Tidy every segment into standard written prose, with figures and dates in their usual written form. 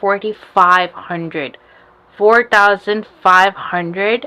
4500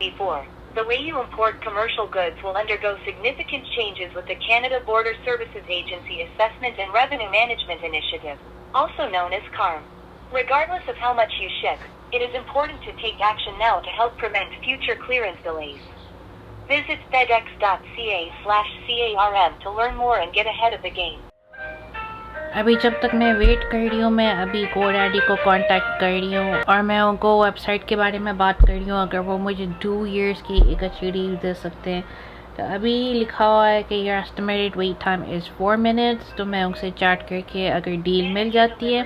Before, the way you import commercial goods will undergo significant changes with the Canada Border Services Agency Assessment and Revenue Management Initiative, also known as CARM. Regardless of how much you ship, it is important to take action now to help prevent future clearance delays. Visit fedex.ca/CARM to learn more and get ahead of the game. ابھی جب تک میں wait کر رہی ہوں، میں ابھی GoDaddy کو کانٹیکٹ کر رہی ہوں اور میں ان کو ویب سائٹ کے بارے میں بات کر رہی ہوں اگر وہ مجھے 2 ایئرس کی ایک اچھی ڈیل دے سکتے ہیں. تو ابھی لکھا ہوا ہے کہ your estimated wait time is 4 minutes. تو میں ان سے چیٹ کر کے اگر ڈیل مل جاتی ہے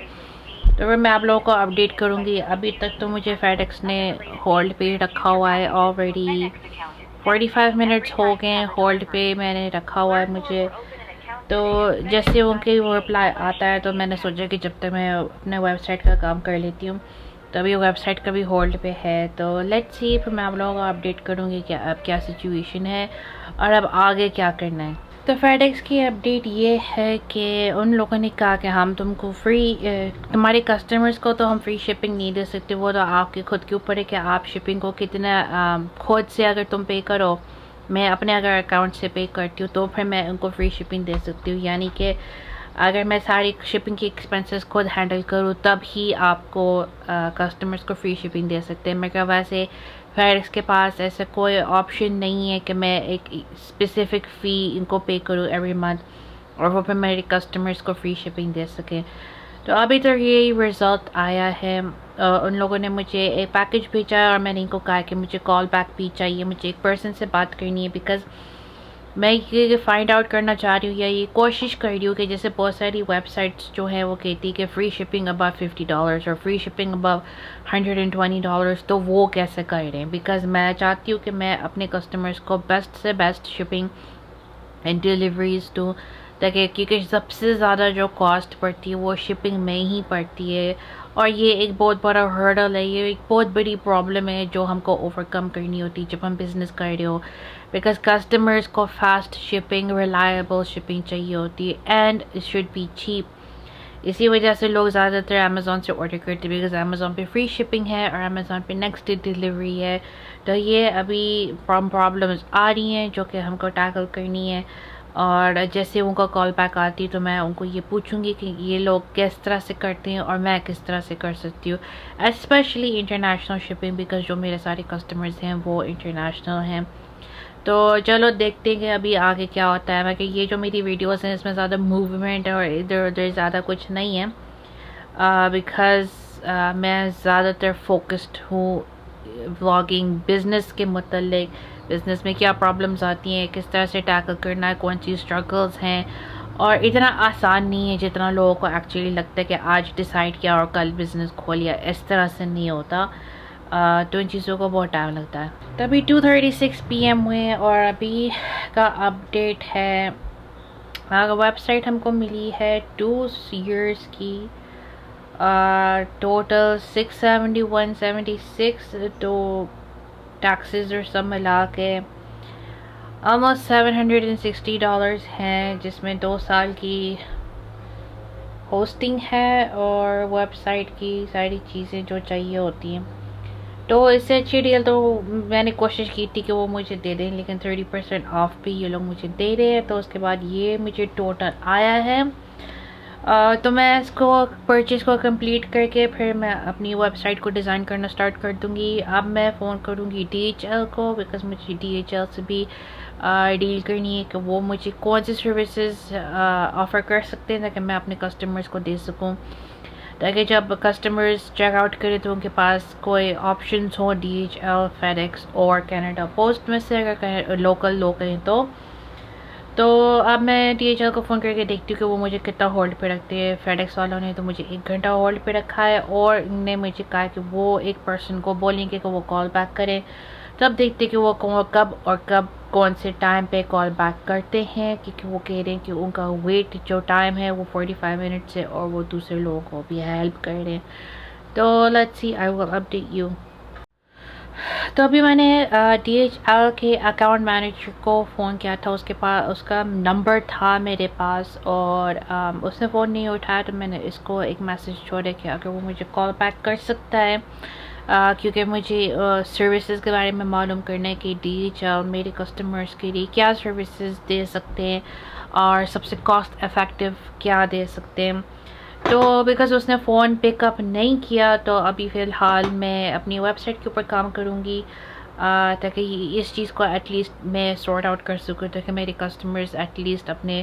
تو پھر میں آپ لوگوں کو اپڈیٹ کروں گی. ابھی تک تو مجھے FedEx نے ہولڈ پہ رکھا ہوا ہے آلریڈی 45 منٹس ہو گئے ہیں ہولڈ پہ میں نے رکھا ہوا ہے مجھے. تو جیسے ان کے وہ رپلائی آتا ہے تو میں نے سوچا کہ جب تک میں اپنے ویب سائٹ کا کام کر لیتی ہوں تو ابھی ویب سائٹ کا بھی ہولڈ پہ ہے. تو لیٹس سی پھر میں آپ لوگوں کو اپڈیٹ کروں گی کہ اب کیا سچویشن ہے اور اب آگے کیا کرنا ہے. تو FedEx کی اپڈیٹ یہ ہے کہ ان لوگوں نے کہا کہ ہم تم کو تمہارے کسٹمرز کو تو ہم فری شپنگ نہیں دے سکتے. وہ تو آپ کے خود کے اوپر ہے کہ آپ شپنگ کو کتنا خود سے اگر تم پے کرو. میں اپنے اگر اکاؤنٹ سے پے کرتی ہوں تو پھر میں ان کو فری شپنگ دے سکتی ہوں. یعنی کہ اگر میں ساری شپنگ کی ایکسپینسز خود ہینڈل کروں تب ہی آپ کو کسٹمرز کو فری شپنگ دے سکتے ہیں. مگر ویسے FedEx کے پاس ایسا کوئی آپشن نہیں ہے کہ میں ایک اسپیسیفک فی ان کو پے کروں ایوری منتھ اور وہ پھر میرے کسٹمرز کو فری شپنگ دے سکیں. تو ابھی تک یہی رزلٹ آیا ہے. ان لوگوں نے مجھے ایک پیکج بھیجا ہے اور میں نے ان کو کہا کہ مجھے کال بیک بھی چاہیے, مجھے ایک پرسن سے بات کرنی ہے بیکاز میں یہ فائنڈ آؤٹ کرنا چاہ رہی ہوں یا یہ کوشش کر رہی ہوں کہ جیسے بہت ساری ویب سائٹس جو ہیں وہ کہتی کہ فری شپنگ ابو $50 اور فری شپنگ ابو $120 تو وہ کیسے کر رہے ہیں. بیکاز میں چاہتی ہوں کہ میں اپنے کسٹمرز کو بیسٹ سے بیسٹ شپنگ اینڈ ڈیلیوریز دوں تاکہ کیونکہ سب سے زیادہ جو کاسٹ پڑتی ہے وہ شپنگ میں ہی پڑتی ہے اور یہ ایک بہت بڑا ہرڈل ہے, یہ ایک بہت بڑی پرابلم ہے جو ہم کو اوور کم کرنی ہوتی جب ہم بزنس کر رہے ہو. بیکاز کسٹمرز کو فاسٹ شپنگ ریلائبل شپنگ چاہیے ہوتی ہے and it should be cheap. اسی وجہ سے لوگ زیادہ تر امیزون سے آرڈر کرتے ہیں بیکاز امیزون پہ فری شپنگ ہے اور امیزون پہ نیکسٹ ڈے ڈیلیوری ہے. تو یہ ابھی پرابلمز آ رہی ہیں جو کہ ہم کو ٹیکل کرنی ہے. اور جیسے ان کا کال بیک آتی تو میں ان کو یہ پوچھوں گی کہ یہ لوگ کس طرح سے کرتے ہیں اور میں کس طرح سے کر سکتی ہوں, اسپیشلی انٹرنیشنل شپنگ بیکاز جو میرے سارے کسٹمرز ہیں وہ انٹرنیشنل ہیں. تو چلو دیکھتے ہیں کہ ابھی آگے کیا ہوتا ہے. میں کہ یہ جو میری ویڈیوز ہیں اس میں زیادہ موومنٹ اور ادھر ادھر زیادہ کچھ نہیں ہے بیکاز میں زیادہ تر فوکسڈ ہوں ولاگنگ بزنس کے متعلق, بزنس میں کیا پرابلمز آتی ہیں, کس طرح سے ٹیکل کرنا ہے, کون سی اسٹرگلز ہیں. اور اتنا آسان نہیں ہے جتنا لوگوں کو ایکچولی لگتا ہے کہ آج ڈیسائیڈ کیا اور کل بزنس کھولیا, اس طرح سے نہیں ہوتا. تو ان چیزوں کو بہت ٹائم لگتا ہے. تو ابھی 2:36 PM ہوئے اور ابھی کا اپڈیٹ ہے ویب سائٹ ہم کو ملی ہے 2 ایئرس کی, ٹوٹل 671.76 تو ٹیکسز اور سب ملا کے آلموسٹ $760 ہیں جس میں 2 سال کی ہوسٹنگ ہے اور ویب سائٹ کی ساری چیزیں جو چاہیے ہوتی ہیں. تو اس سے اچھی ڈیل تو میں نے کوشش کی تھی کہ وہ مجھے دے دیں لیکن 30% آف بھی یہ لوگ مجھے دے رہے ہیں. تو اس کے بعد یہ مجھے ٹوٹل آیا ہے. تو میں اس کو پرچیز کو کمپلیٹ کر کے پھر میں اپنی ویب سائٹ کو ڈیزائن کرنا سٹارٹ کر دوں گی. اب میں فون کروں گی DHL کو بیکاز مجھے DHL سے بھی ڈیل کرنی ہے کہ وہ مجھے کون سی سروسز آفر کر سکتے ہیں تاکہ میں اپنے کسٹمرز کو دے سکوں, تاکہ جب کسٹمرز چیک آؤٹ کریں تو ان کے پاس کوئی آپشنز ہوں DHL, FedEx اور کینیڈا پوسٹ میں سے اگر لوکل لوگ ہیں تو اب میں DHL کو فون کر کے دیکھتی ہوں کہ وہ مجھے کتنا ہولڈ پہ رکھتے ہیں. FedEx والوں نے تو مجھے 1 گھنٹہ ہولڈ پہ رکھا ہے اور ان نے مجھے کہا کہ وہ ایک پرسن کو بولیں گے کہ وہ کال بیک کرے. تب دیکھتے کہ وہ کب اور کب کون سے ٹائم پہ کال بیک کرتے ہیں کیونکہ وہ کہہ رہے ہیں کہ ان کا ویٹ جو ٹائم ہے وہ 45 منٹس ہے اور وہ دوسرے لوگوں کو بھی ہیلپ کر رہے ہیں. تو let's see I will update you. تو ابھی میں نے DHL کے اکاؤنٹ مینیجر کو فون کیا تھا, اس کے پاس اس کا نمبر تھا میرے پاس اور اس نے فون نہیں اٹھایا تو میں نے اس کو ایک میسج چھوڑا کہ اگر وہ مجھے کال بیک کر سکتا ہے کیونکہ مجھے سروسز کے بارے میں معلوم کرنا ہے کہ DHL میرے کسٹمرز کے لیے کیا سروسز دے سکتے ہیں اور سب سے کاسٹ افیکٹو کیا دے سکتے ہیں. تو بیکاز اس نے فون پک اپ نہیں کیا تو ابھی فی الحال میں اپنی ویب سائٹ کے اوپر کام کروں گی تاکہ اس چیز کو ایٹ لیسٹ میں سارٹ آؤٹ کر سکوں تاکہ میرے کسٹمرز ایٹ لیسٹ اپنے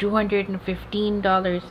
$215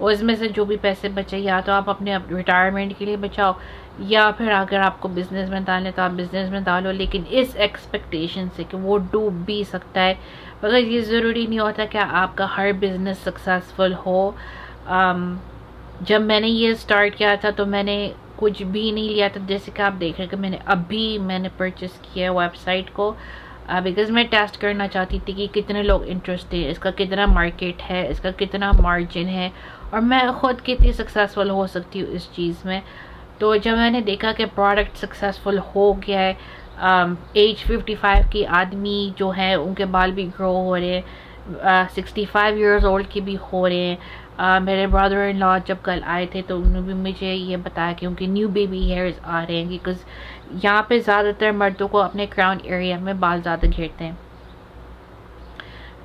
اس میں سے جو بھی پیسے بچے یا تو آپ اپنے ریٹائرمنٹ کے لیے بچاؤ, یا پھر اگر آپ کو بزنس میں ڈالیں تو آپ بزنس میں ڈالو, لیکن اس ایکسپیکٹیشن سے کہ وہ ڈوب بھی سکتا ہے. مگر یہ ضروری نہیں ہوتا کہ آپ کا ہر بزنس سکسیزفل ہو. جب میں نے یہ سٹارٹ کیا تھا تو میں نے کچھ بھی نہیں لیا تھا, جیسے کہ آپ دیکھ رہے کہ میں نے پرچیز کیا ویب سائٹ کو, بیکاز میں ٹیسٹ کرنا چاہتی تھی کہ کتنے لوگ انٹرسٹ ہیں, اس کا کتنا مارکیٹ ہے, اس کا کتنا مارجن ہے, اور میں خود کتنی سکسیزفل ہو سکتی ہوں اس چیز میں. تو جب میں نے دیکھا کہ پروڈکٹ سکسیزفل ہو گیا ہے, ایج 55 کی آدمی جو ہیں ان کے بال بھی گرو ہو رہے ہیں, 65 ایئرز اولڈ کے بھی ہو رہے ہیں. میرے برادر ان لا جب کل آئے تھے تو انہوں نے بھی مجھے یہ بتایا کہ ان کے نیو بیبی ہیئرز آ رہے ہیں, بیکاز یہاں پہ زیادہ تر مردوں کو اپنے کراؤن ایریا میں بال زیادہ گھیرتے ہیں.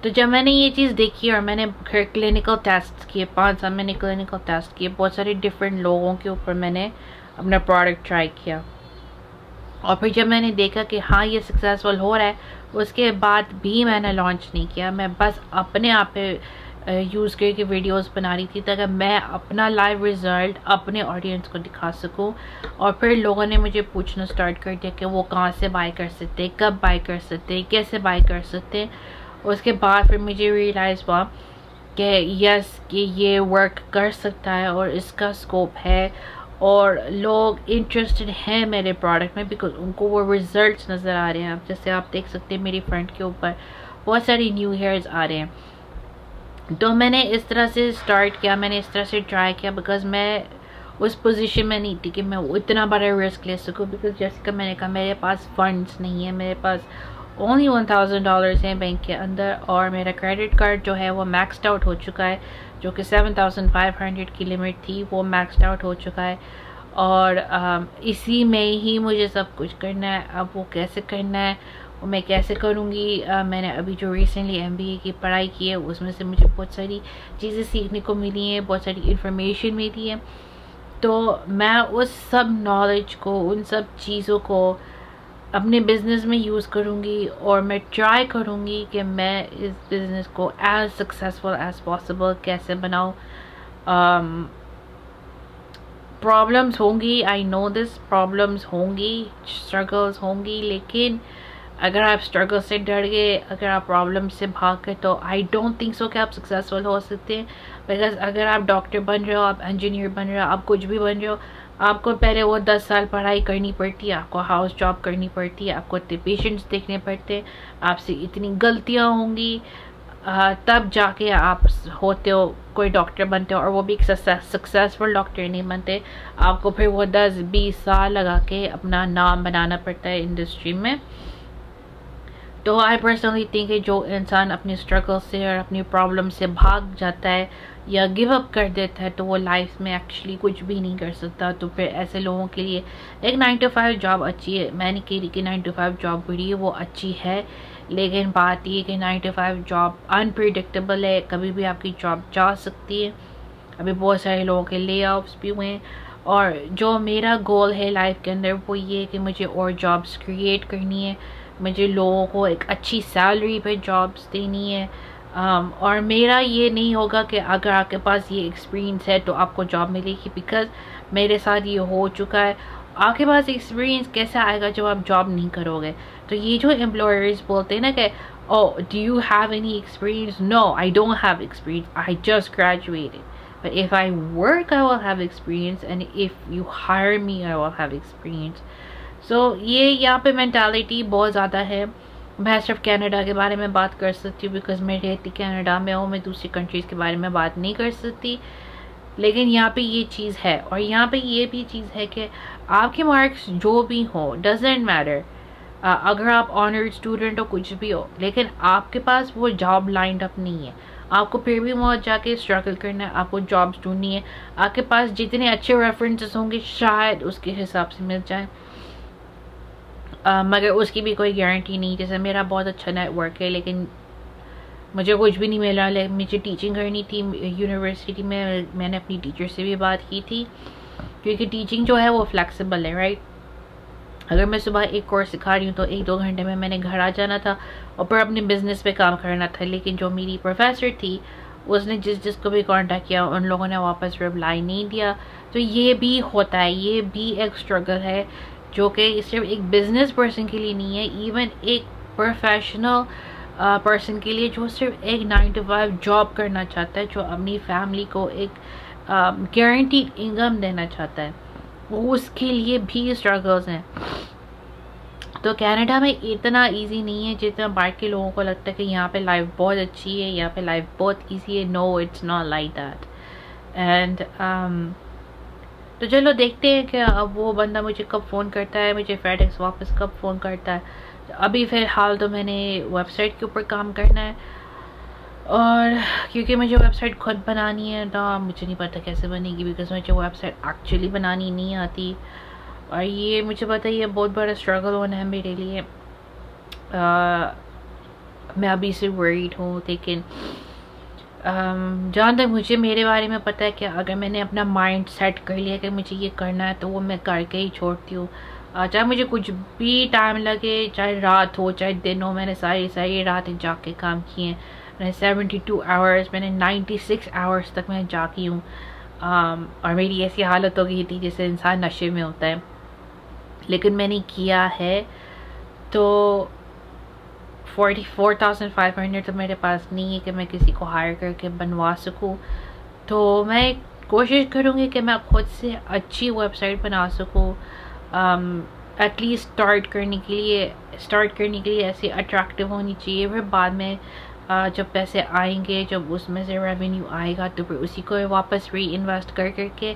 تو جب میں نے یہ چیز دیکھی اور میں نے پھر کلینکل ٹیسٹ کیے, 5 سال میں نے کلینکل ٹیسٹ کیے, بہت سارے ڈفرینٹ لوگوں کے اوپر میں نے اپنا پروڈکٹ ٹرائی کیا, اور پھر جب میں نے دیکھا کہ ہاں یہ سکسیزفل ہو رہا ہے, اس کے بعد بھی میں نے لانچ نہیں کیا. میں بس اپنے آپ پہ یوز کر کے ویڈیوز بنا رہی تھی تاکہ میں اپنا لائیو رزلٹ اپنے آڈینس کو دکھا سکوں. اور پھر لوگوں نے مجھے پوچھنا سٹارٹ کر دیا کہ وہ کہاں سے بائی کر سکتے, کب بائی کر سکتے, کیسے بائی کر سکتے. اس کے بعد پھر مجھے ریئلائز ہوا کہ یس کہ یہ ورک کر سکتا ہے اور اس کا اسکوپ ہے, اور لوگ انٹرسٹڈ ہیں میرے پروڈکٹ میں بیکاز ان کو وہ ریزلٹس نظر آ رہے ہیں. اب جیسے آپ دیکھ سکتے ہیں میری فرنٹ کے اوپر بہت ساری نیو ہیئرز آ رہے ہیں. تو میں نے اس طرح سے سٹارٹ کیا, میں نے اس طرح سے ٹرائی کیا, بیکاز میں اس پوزیشن میں نہیں تھی کہ میں اتنا بڑا رسک لے سکوں. بیکاز جیسے کہ میں نے کہا میرے پاس فنڈس نہیں ہیں, میرے پاس اونلی $1000 ہیں بینک کے اندر, اور میرا کریڈٹ کارڈ جو ہے وہ میکسڈ آؤٹ ہو چکا ہے, جو کہ 7500 کی لمٹ تھی وہ میکسڈ آؤٹ ہو چکا ہے, اور اسی میں ہی مجھے سب کچھ کرنا ہے. اب وہ کیسے کرنا ہے, وہ میں کیسے کروں گی. میں نے ابھی جو ریسنٹلی MBA کی پڑھائی کی ہے اس میں سے مجھے بہت ساری چیزیں سیکھنے کو ملی ہیں, بہت ساری انفارمیشن ملی ہے. تو میں اس سب نالج کو, ان سب چیزوں کو اپنے بزنس میں یوز کروں گی, اور میں ٹرائی کروں گی کہ میں اس بزنس کو ایز سکسیزفل ایز پاسبل کیسے بناؤں. پرابلمس ہوں گی, آئی نو دس, پرابلمس ہوں گی, اسٹرگلس ہوں گی, لیکن اگر آپ اسٹرگل سے ڈر گئے, اگر آپ پرابلم سے بھاگ گئے, تو آئی ڈونٹ تھنک سو کہ آپ سکسیزفل ہو سکتے ہیں. بیکاز اگر آپ ڈاکٹر بن رہے ہو, آپ انجینئر بن رہے ہو, آپ کچھ بھی بن رہے ہو, آپ کو پہلے وہ 10 سال پڑھائی کرنی پڑتی ہے, آپ کو ہاؤس جاب کرنی پڑتی ہے, آپ کو اتنے پیشنٹس دیکھنے پڑتے ہیں, آپ سے اتنی غلطیاں ہوں گی, تب جا کے آپ ہوتے ہو کوئی ڈاکٹر بنتے ہو, اور وہ بھی ایک سکسیزفل ڈاکٹر نہیں بنتے. آپ کو پھر وہ 10-20 سال لگا کے اپنا نام بنانا پڑتا ہے انڈسٹری میں. تو آئی پرسنلی تھنک کہ جو انسان اپنی اسٹرگل سے اور اپنی پرابلم سے بھاگ جاتا ہے یا گیو اپ کر دیتا ہے, تو وہ لائف میں ایکچولی کچھ بھی نہیں کر سکتا. تو پھر ایسے لوگوں کے لیے ایک 9 to 5 جاب اچھی ہے. میں نے کہہ رہی کہ 9 to 5 جاب بڑی ہے, وہ اچھی ہے, لیکن بات یہ کہ 9 to 5 جاب انپریڈکٹیبل ہے, کبھی بھی آپ کی جاب جا سکتی ہے. ابھی بہت سارے لوگوں کے لے آفس بھی ہوئے ہیں, اور جو میرا گول ہے لائف کے اندر وہ یہ کہ مجھے اور جابس کریٹ کرنی ہے, مجھے لوگوں کو ایک اچھی سیلری پہ جابس دینی ہے. اور میرا یہ نہیں ہوگا کہ اگر آپ کے پاس یہ ایکسپیرینس ہے تو آپ کو جاب ملے گی, بیکاز میرے ساتھ یہ ہو چکا ہے. آپ کے پاس ایکسپیرینس کیسے آئے گا جب آپ جاب نہیں کرو گے؟ تو یہ جو امپلائرز بولتے ہیں نا کہ oh do you have any experience, no I don't have experience, I just graduated, but if I work I will have experience, and if you hire me I will have experience. So یہ یہاں پہ mentality بہت زیادہ ہے. میں صرف Canada کے بارے میں بات کر سکتی ہوں بیکاز میں رہتی کینیڈا میں ہوں, میں دوسری کنٹریز کے بارے میں بات نہیں کر سکتی. لیکن یہاں پہ یہ چیز ہے, اور یہاں پہ یہ بھی چیز ہے کہ آپ کے مارکس جو بھی ہوں ڈزنٹ میٹر. اگر آپ آنر اسٹوڈنٹ ہو, کچھ بھی ہو, لیکن آپ کے پاس وہ جاب لائنڈ اپ نہیں ہے, آپ کو پھر بھی وہاں جا کے اسٹرگل کرنا ہے, آپ کو جابس ڈھونڈنی ہے. آپ کے پاس جتنے اچھے ریفرنسز ہوں گے شاید اس کے حساب سے مل جائیں, مگر اس کی بھی کوئی گارنٹی نہیں. جیسے میرا بہت اچھا نیٹ ورک ہے, لیکن مجھے کچھ بھی نہیں ملا. مجھے ٹیچنگ کرنی تھی یونیورسٹی میں, میں نے اپنی ٹیچر سے بھی بات کی تھی, کیونکہ ٹیچنگ جو ہے وہ فلیکسیبل ہے, رائٹ. اگر میں صبح ایک کورس سکھا رہی ہوں تو 1-2 گھنٹے میں نے گھر آ جانا تھا اور پھر اپنے بزنس پہ کام کرنا تھا. لیکن جو میری پروفیسر تھی اس نے جس کو بھی کانٹیکٹ کیا ان لوگوں نے واپس رپلائی نہیں دیا. تو یہ بھی ہوتا ہے, یہ بھی ایک اسٹرگل ہے جو کہ صرف ایک بزنس پرسن کے لیے نہیں ہے, ایون ایک پروفیشنل پرسن کے لیے جو صرف ایک 9 to 5 جاب کرنا چاہتا ہے, جو اپنی فیملی کو ایک گارنٹیڈ انکم دینا چاہتا ہے, وہ اس کے لیے بھی اسٹرگلز ہیں. تو کینیڈا میں اتنا ایزی نہیں ہے جتنا باہر کے لوگوں کو لگتا ہے کہ یہاں پہ لائف بہت اچھی ہے, یہاں پہ لائف بہت ایزی ہے. No, it's not like that. And تو چلو دیکھتے ہیں کہ اب وہ بندہ مجھے کب فون کرتا ہے, مجھے فیڈ ایکس واپس کب فون کرتا ہے. ابھی فی الحال تو میں نے ویب سائٹ کے اوپر کام کرنا ہے, اور کیونکہ مجھے ویب سائٹ خود بنانی ہے تو مجھے نہیں پتہ کیسے بنے گی, بیکاز مجھے ویب سائٹ ایکچولی بنانی نہیں آتی, اور یہ مجھے پتہ یہ بہت بڑا اسٹرگل ہونا ہے میرے لیے. میں ابھی سے ورڈ ہوں, لیکن جہاں تک مجھے میرے بارے میں پتہ ہے کہ اگر میں نے اپنا مائنڈ سیٹ کر لیا کہ مجھے یہ کرنا ہے تو وہ میں کر کے ہی چھوڑتی ہوں, چاہے مجھے کچھ بھی ٹائم لگے, چاہے رات ہو چاہے دن ہو. میں نے ساری راتیں جاگ کے کام کیے ہیں, میں نے 72 آورس, میں نے 96 آورس تک میں جاگی ہوں, اور میری ایسی حالت ہو گئی تھی جیسے انسان نشے میں ہوتا ہے, لیکن میں نے کیا ہے. تو 44,500 تو میرے پاس نہیں ہے کہ میں کسی کو ہائر کر کے بنوا سکوں, تو میں کوشش کروں گی کہ میں خود سے اچھی ویب سائٹ بنا سکوں, ایٹ لیسٹ اسٹارٹ کرنے کے لیے ایسی اٹریکٹیو ہونی چاہیے. پھر بعد میں جب پیسے آئیں گے, جب اس میں سے ریونیو آئے گا, تو پھر اسی کو واپس ری انویسٹ کر کے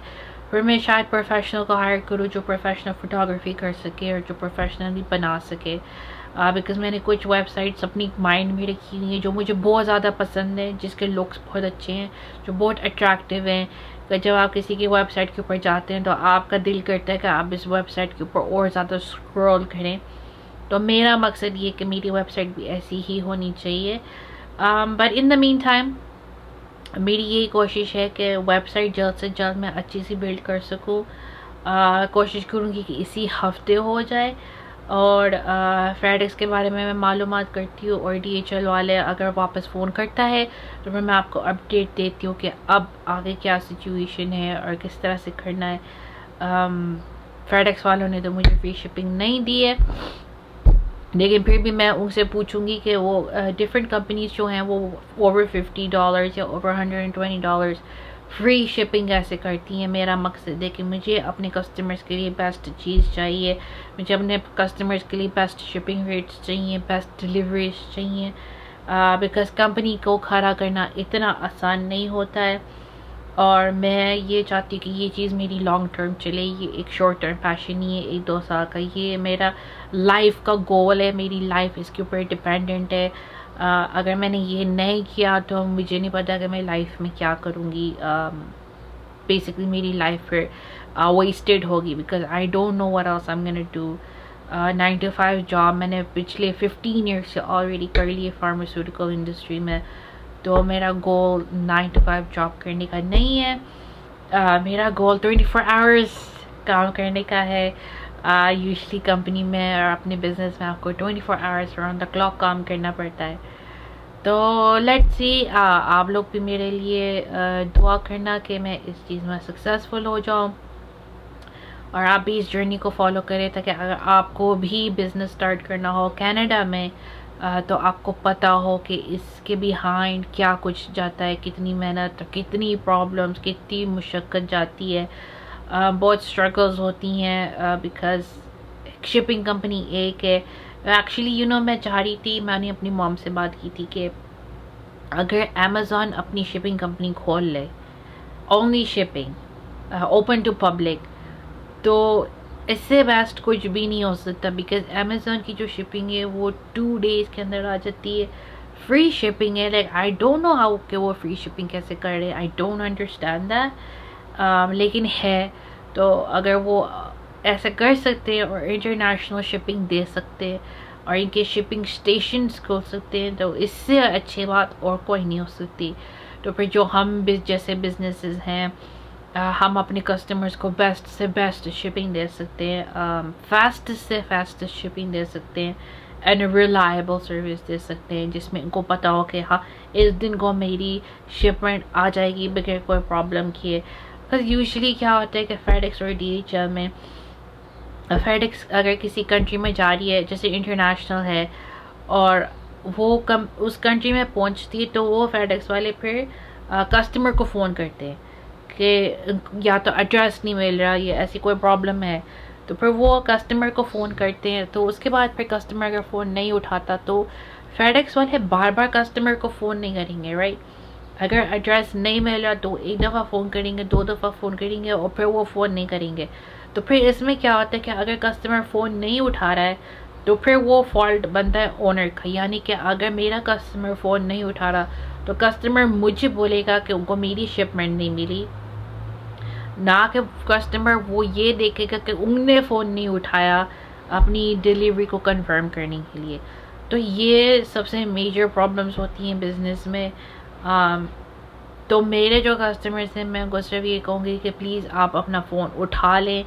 پھر میں شاید پروفیشنل کو ہائر کروں جو پروفیشنل فوٹوگرافی کر سکے اور جو پروفیشنلی بنا سکے. بیکاز میں نے کچھ ویب سائٹس اپنی مائنڈ میں رکھی ہوئی ہیں جو مجھے بہت زیادہ پسند ہیں, جس کے لکس بہت اچھے ہیں, جو بہت اٹریکٹیو ہیں, کہ جب آپ کسی کی ویب سائٹ کے اوپر جاتے ہیں تو آپ کا دل کرتا ہے کہ آپ اس ویب سائٹ کے اوپر اور زیادہ اسکرول کریں. تو میرا مقصد یہ کہ میری ویب سائٹ بھی ایسی ہی ہونی چاہیے. But in the main time میری یہی کوشش ہے کہ ویب سائٹ جلد سے جلد میں اچھی سی بلڈ کر سکوں. کوشش کروں گی کہ اسی ہفتے ہو جائے, اور فیڈ ایکس کے بارے میں معلومات کرتی ہوں, اور DHL والے اگر واپس فون کرتا ہے تو پھر میں آپ کو اپڈیٹ دیتی ہوں کہ اب آگے کیا سچویشن ہے اور کس طرح سے کرنا ہے. فیڈ ایکس والوں نے تو مجھے فری شپنگ نہیں دی ہے, لیکن پھر بھی میں ان سے پوچھوں گی کہ وہ ڈفرینٹ کمپنیز جو ہیں وہ اوور $50 یا اوور $120 فری شپنگ کیسے کرتی ہیں. میرا مقصد ہے کہ مجھے اپنے کسٹمرز کے لیے بیسٹ چیز چاہیے, مجھے اپنے کسٹمرز کے لیے بیسٹ شپنگ ریٹس چاہیے, بیسٹ ڈلیوریز چاہیے, بیکاز کمپنی کو کھڑا کرنا اتنا آسان نہیں ہوتا ہے, اور میں یہ چاہتی ہوں کہ یہ چیز میری لانگ ٹرم چلے. یہ ایک شارٹ ٹرم پیشن نہیں ہے 1-2 سال کا, یہ میرا لائف کا گول ہے, میری لائف اس کے اوپر ڈپینڈنٹ ہے. اگر میں نے یہ نہیں کیا تو مجھے نہیں پتا کہ میں لائف میں کیا کروں گی. بیسکلی میری لائف پھر ویسٹڈ ہوگی, because I don't know what else I am gonna do. 9 to 5 job میں نے پچھلے 15 ایئرس سے آلریڈی کر لی ہے فارماسیوٹیکل انڈسٹری میں, تو میرا گول 9 to 5 جاب کرنے کا نہیں ہے. میرا گول 24 آورس کام کرنے کا ہے. یوزلی کمپنی میں اور اپنے بزنس میں آپ کو 24 آورس اراؤنڈ دا کلاک کام کرنا پڑتا ہے. تو لیٹس سی, آپ لوگ بھی میرے لیے دعا کرنا کہ میں اس چیز میں سکسیزفل ہو جاؤں, اور آپ بھی اس جرنی کو فالو کریں, تاکہ اگر آپ کو بھی بزنس سٹارٹ کرنا ہو کینیڈا میں تو آپ کو پتہ ہو کہ اس کے بیہائنڈ کیا کچھ جاتا ہے, کتنی محنت, کتنی پرابلمس, کتنی مشقت جاتی ہے, بہت اسٹرگلز ہوتی ہیں. بیکاز شپنگ کمپنی ایک ہے. ایکچولی میں چاہ رہی تھی, میں نے اپنی موم سے بات کی تھی کہ اگر امیزون اپنی شپنگ کمپنی کھول لے, only shipping open to public, تو اس سے بیسٹ کچھ بھی نہیں ہو سکتا. بیکاز امیزون کی جو شپنگ ہے وہ 2 days کے اندر آ جاتی ہے, فری شپنگ ہے. Like I don't know how کہ وہ فری شپنگ کیسے کر رہے, آئی ڈونٹ انڈرسٹینڈ دیٹ, لیکن ہے. تو اگر وہ ایسا کر سکتے ہیں اور انٹرنیشنل شپنگ دے سکتے اور ان کے شپنگ اسٹیشنز کھول سکتے ہیں, تو اس سے اچھی بات اور کوئی نہیں ہو سکتی. تو پھر جو ہم جیسے بزنسز ہیں, ہم اپنے کسٹمرز کو بیسٹ سے بیسٹ شپنگ دے سکتے ہیں, فاسٹ سے فاسٹ شپنگ دے سکتے ہیں, اینڈ ریلائبل سروس دے سکتے ہیں جس میں ان کو پتا ہو کہ ہاں اس دن کو میری شپمنٹ آ جائے گی بغیر کوئی پرابلم کیے. بکاز یوزلی کیا ہوتا ہے کہ FedEx اور DHL میں FedEx اگر کسی کنٹری میں جا رہی ہے جیسے انٹرنیشنل ہے اور وہ اس کنٹری میں پہنچتی ہے تو وہ FedEx والے پھر کسٹمر کو فون کرتے ہیں کہ یا تو ایڈریس نہیں مل رہا یا ایسی کوئی پرابلم ہے تو پھر وہ کسٹمر کو فون کرتے ہیں. تو اس کے بعد پھر کسٹمر اگر فون نہیں اٹھاتا تو FedEx والے بار بار کسٹمر کو فون نہیں کریں گے رائٹ. اگر ایڈریس نہیں مل رہا تو ایک دفعہ فون کریں گے, 2 دفعہ فون کریں گے اور پھر وہ فون نہیں کریں گے. تو پھر اس میں کیا ہوتا ہے کہ اگر کسٹمر فون نہیں اٹھا رہا ہے تو پھر وہ فالٹ بنتا ہے اونر کا. یعنی کہ اگر میرا کسٹمر فون نہیں اٹھا رہا تو کسٹمر مجھے بولے گا کہ ان کو میری شپمنٹ نہیں ملی, نہ کہ کسٹمر وہ یہ دیکھے گا کہ ان نے فون نہیں اٹھایا اپنی ڈیلیوری کو کنفرم کرنے کے لیے. تو یہ سب سے میجر پرابلمس ہوتی ہیں بزنس میں. تو میرے جو کسٹمرس ہیں میں ان کو صرف یہ کہوں گی کہ پلیز آپ اپنا فون اٹھا لیں,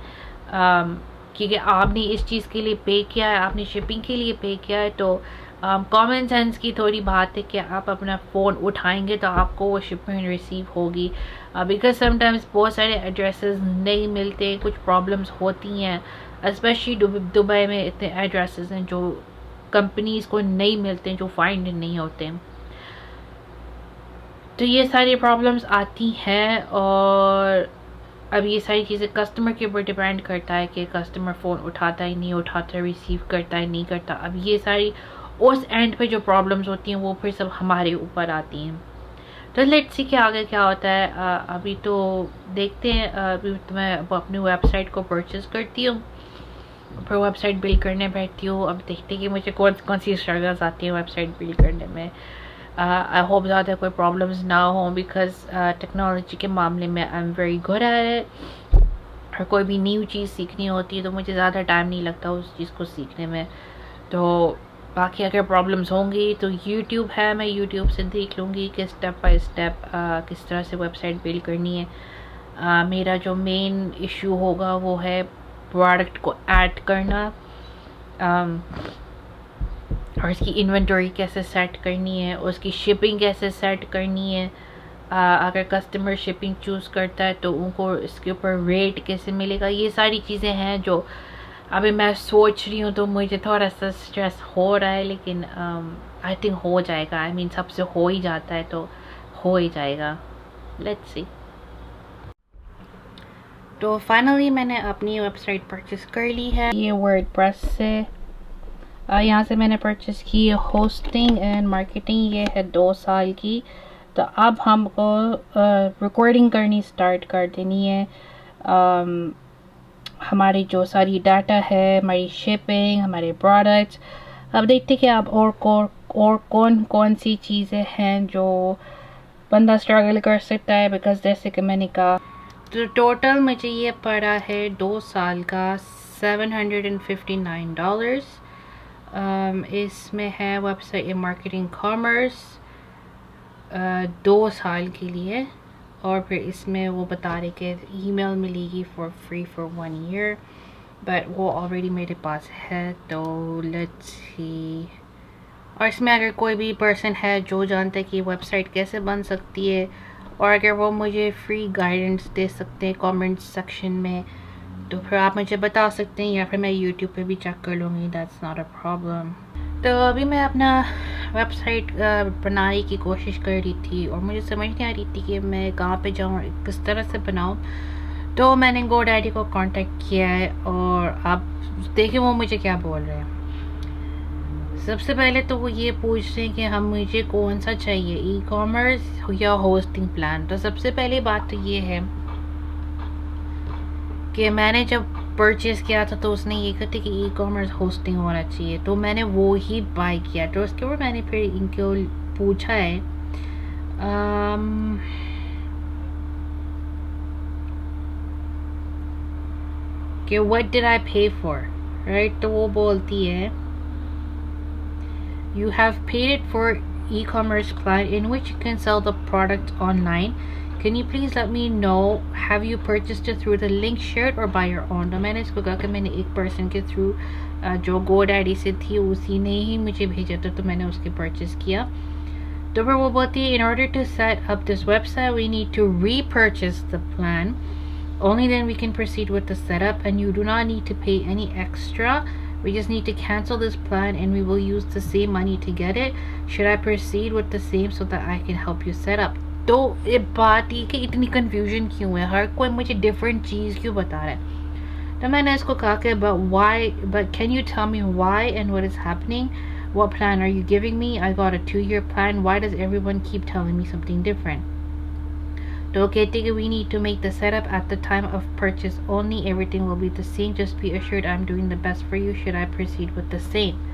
کیونکہ آپ نے اس چیز کے لیے پے کیا ہے, آپ نے شپنگ کے لیے پے کیا ہے. تو کامن سینس کی تھوڑی بات ہے کہ آپ اپنا فون اٹھائیں گے تو آپ کو وہ شپمنٹ ریسیو ہوگی. بیکاز سم ٹائمز بہت سارے ایڈریسز نہیں ملتے, کچھ پرابلمس ہوتی ہیں اسپیشلی دبئی میں. اتنے ایڈریسز ہیں جو کمپنیز کو نہیں ملتے, جو فائنڈ نہیں ہوتے. تو یہ ساری پرابلمس آتی ہیں اور اب یہ ساری چیزیں کسٹمر کے اوپر ڈیپینڈ کرتا ہے کہ کسٹمر فون اٹھاتا ہے نہیں اٹھاتا, ریسیو کرتا ہے نہیں کرتا. اب یہ ساری اس اینڈ پہ جو پرابلمس ہوتی ہیں وہ پھر سب ہمارے اوپر آتی ہیں. تو لیٹس سی کہ آگے کیا ہوتا ہے. ابھی تو دیکھتے ہیں. ابھی تو میں اپنی ویب سائٹ کو پرچیز کرتی ہوں, پھر ویب سائٹ بلڈ کرنے بیٹھتی ہوں. اب دیکھتے ہیں کہ مجھے کون سی اسٹرگلز آتی ہیں ویب سائٹ بلڈ کرنے میں. آئی ہوپ زیادہ کوئی پرابلمز نہ ہوں بیکاز ٹیکنالوجی کے معاملے میں I am very good at it. اور کوئی بھی نیو چیز سیکھنی ہوتی ہے تو مجھے زیادہ ٹائم نہیں لگتا اس چیز کو سیکھنے میں. تو باقی اگر پرابلمس ہوں گی تو یوٹیوب ہے, میں یوٹیوب سے دیکھ لوں گی کہ اسٹیپ بائی اسٹیپ کس طرح سے ویب سائٹ بلڈ کرنی ہے. میرا جو مین ایشو ہوگا وہ ہے پروڈکٹ کو ایڈ کرنا اور اس کی انوینٹوری کیسے سیٹ کرنی ہے, اس کی شپنگ کیسے سیٹ کرنی ہے. اگر کسٹمر شپنگ چوز کرتا ہے تو ان کو اس کے اوپر ریٹ کیسے ملے گا. یہ ساری چیزیں ہیں جو ابھی میں سوچ رہی ہوں. تو مجھے تھوڑا سا اسٹریس ہو رہا ہے لیکن آئی تھنک ہو جائے گا. آئی مین سب سے ہو ہی جاتا ہے تو ہو ہی جائے گا. Let's see. تو فائنلی میں نے اپنی ویب سائٹ پرچیز کر لی ہے. یہ ورڈ پریس سے یہاں سے میں نے پرچیز کی ہوسٹنگ اینڈ مارکیٹنگ. یہ ہے 2 سال کی. تو اب ہم کو ریکارڈنگ کرنی سٹارٹ کر دینی ہے. ہماری جو ساری ڈاٹا ہے, ہماری شپنگ, ہمارے پروڈکٹس. اب دیکھتے کہ اب اور کون سی چیزیں ہیں جو بندہ اسٹرگل کر سکتا ہے. بیکاز جیسے کہ میں نے کہا تو ٹوٹل مجھے یہ پڑا ہے 2 سال کا $759. اس میں ہے ویب سائٹ مارکیٹنگ کامرس 2 سال کے لیے, اور پھر اس میں وہ بتا رہے کہ ای میل ملے گی for free for 1 year, but وہ آلریڈی میرے پاس ہے. تو لیٹس سی. اور اس میں اگر کوئی بھی پرسن ہے جو جانتا ہے کہ ویب سائٹ کیسے بن سکتی ہے اور اگر وہ مجھے فری گائیڈنس دے سکتے ہیں کامنٹ سیکشن میں تو پھر آپ مجھے بتا سکتے ہیں, یا پھر میں یوٹیوب پہ بھی چیک کر لوں گی. That's not a problem. تو ابھی میں اپنا ویب سائٹ بنانے کی کوشش کر رہی تھی اور مجھے سمجھ نہیں آ رہی تھی کہ میں کہاں پہ جاؤں اور کس طرح سے بناؤں. تو میں نے گو ڈیڈی کو کانٹیکٹ کیا ہے اور آپ دیکھیں وہ مجھے کیا بول رہے ہیں. سب سے پہلے تو وہ یہ پوچھ رہے ہیں کہ ہم مجھے کون سا چاہیے, ای کامرس یا ہوسٹنگ پلان. تو سب سے پہلی بات تو یہ ہے کہ میں نے جب پرچیز کیا تھا تو اس نے یہ کہتے کہ ای کامرس ہوسٹنگ ہونا چاہیے, تو میں نے وہ ہی بائی کیا. تو اس کے اوپر میں نے پھر ان کو پوچھا ہے کہ what did I pay for, right. تو وہ بولتی ہے you have paid it for e-commerce plan in which you can sell the product online. Can you please let me know, have you purchased it through the link shared or by your own? تو میں نے اس کو کہا کہ میں نے ایک پرسن کے تھرو جو گو ڈیڈی سے تھی اسی نے ہی مجھے بھیجا تھا, تو میں نے اس کے پرچیز کیا. تو پھر وہ بولتی ہے in order to set up this website we need to repurchase the plan. Only then we can proceed with the setup and you do not need to pay any extra. We just need to cancel this plan and we will use the same money to get it. Should I proceed with the same so that I can help you set up? تو یہ بات یہ کہ اتنی confusion کیوں ہے, ہر کوئی مجھے ڈفرینٹ چیز کیوں بتا رہا ہے. تو میں نے اس کو کہا کہ but can you tell me why and what is happening? What plan are you giving me? I got a 2-year plan. Why does everyone keep telling me something different? تو کہتے کہ we need to make the setup at the time of purchase only. Everything will be the same. Just be assured I'm doing the best for you. Should I proceed with the same?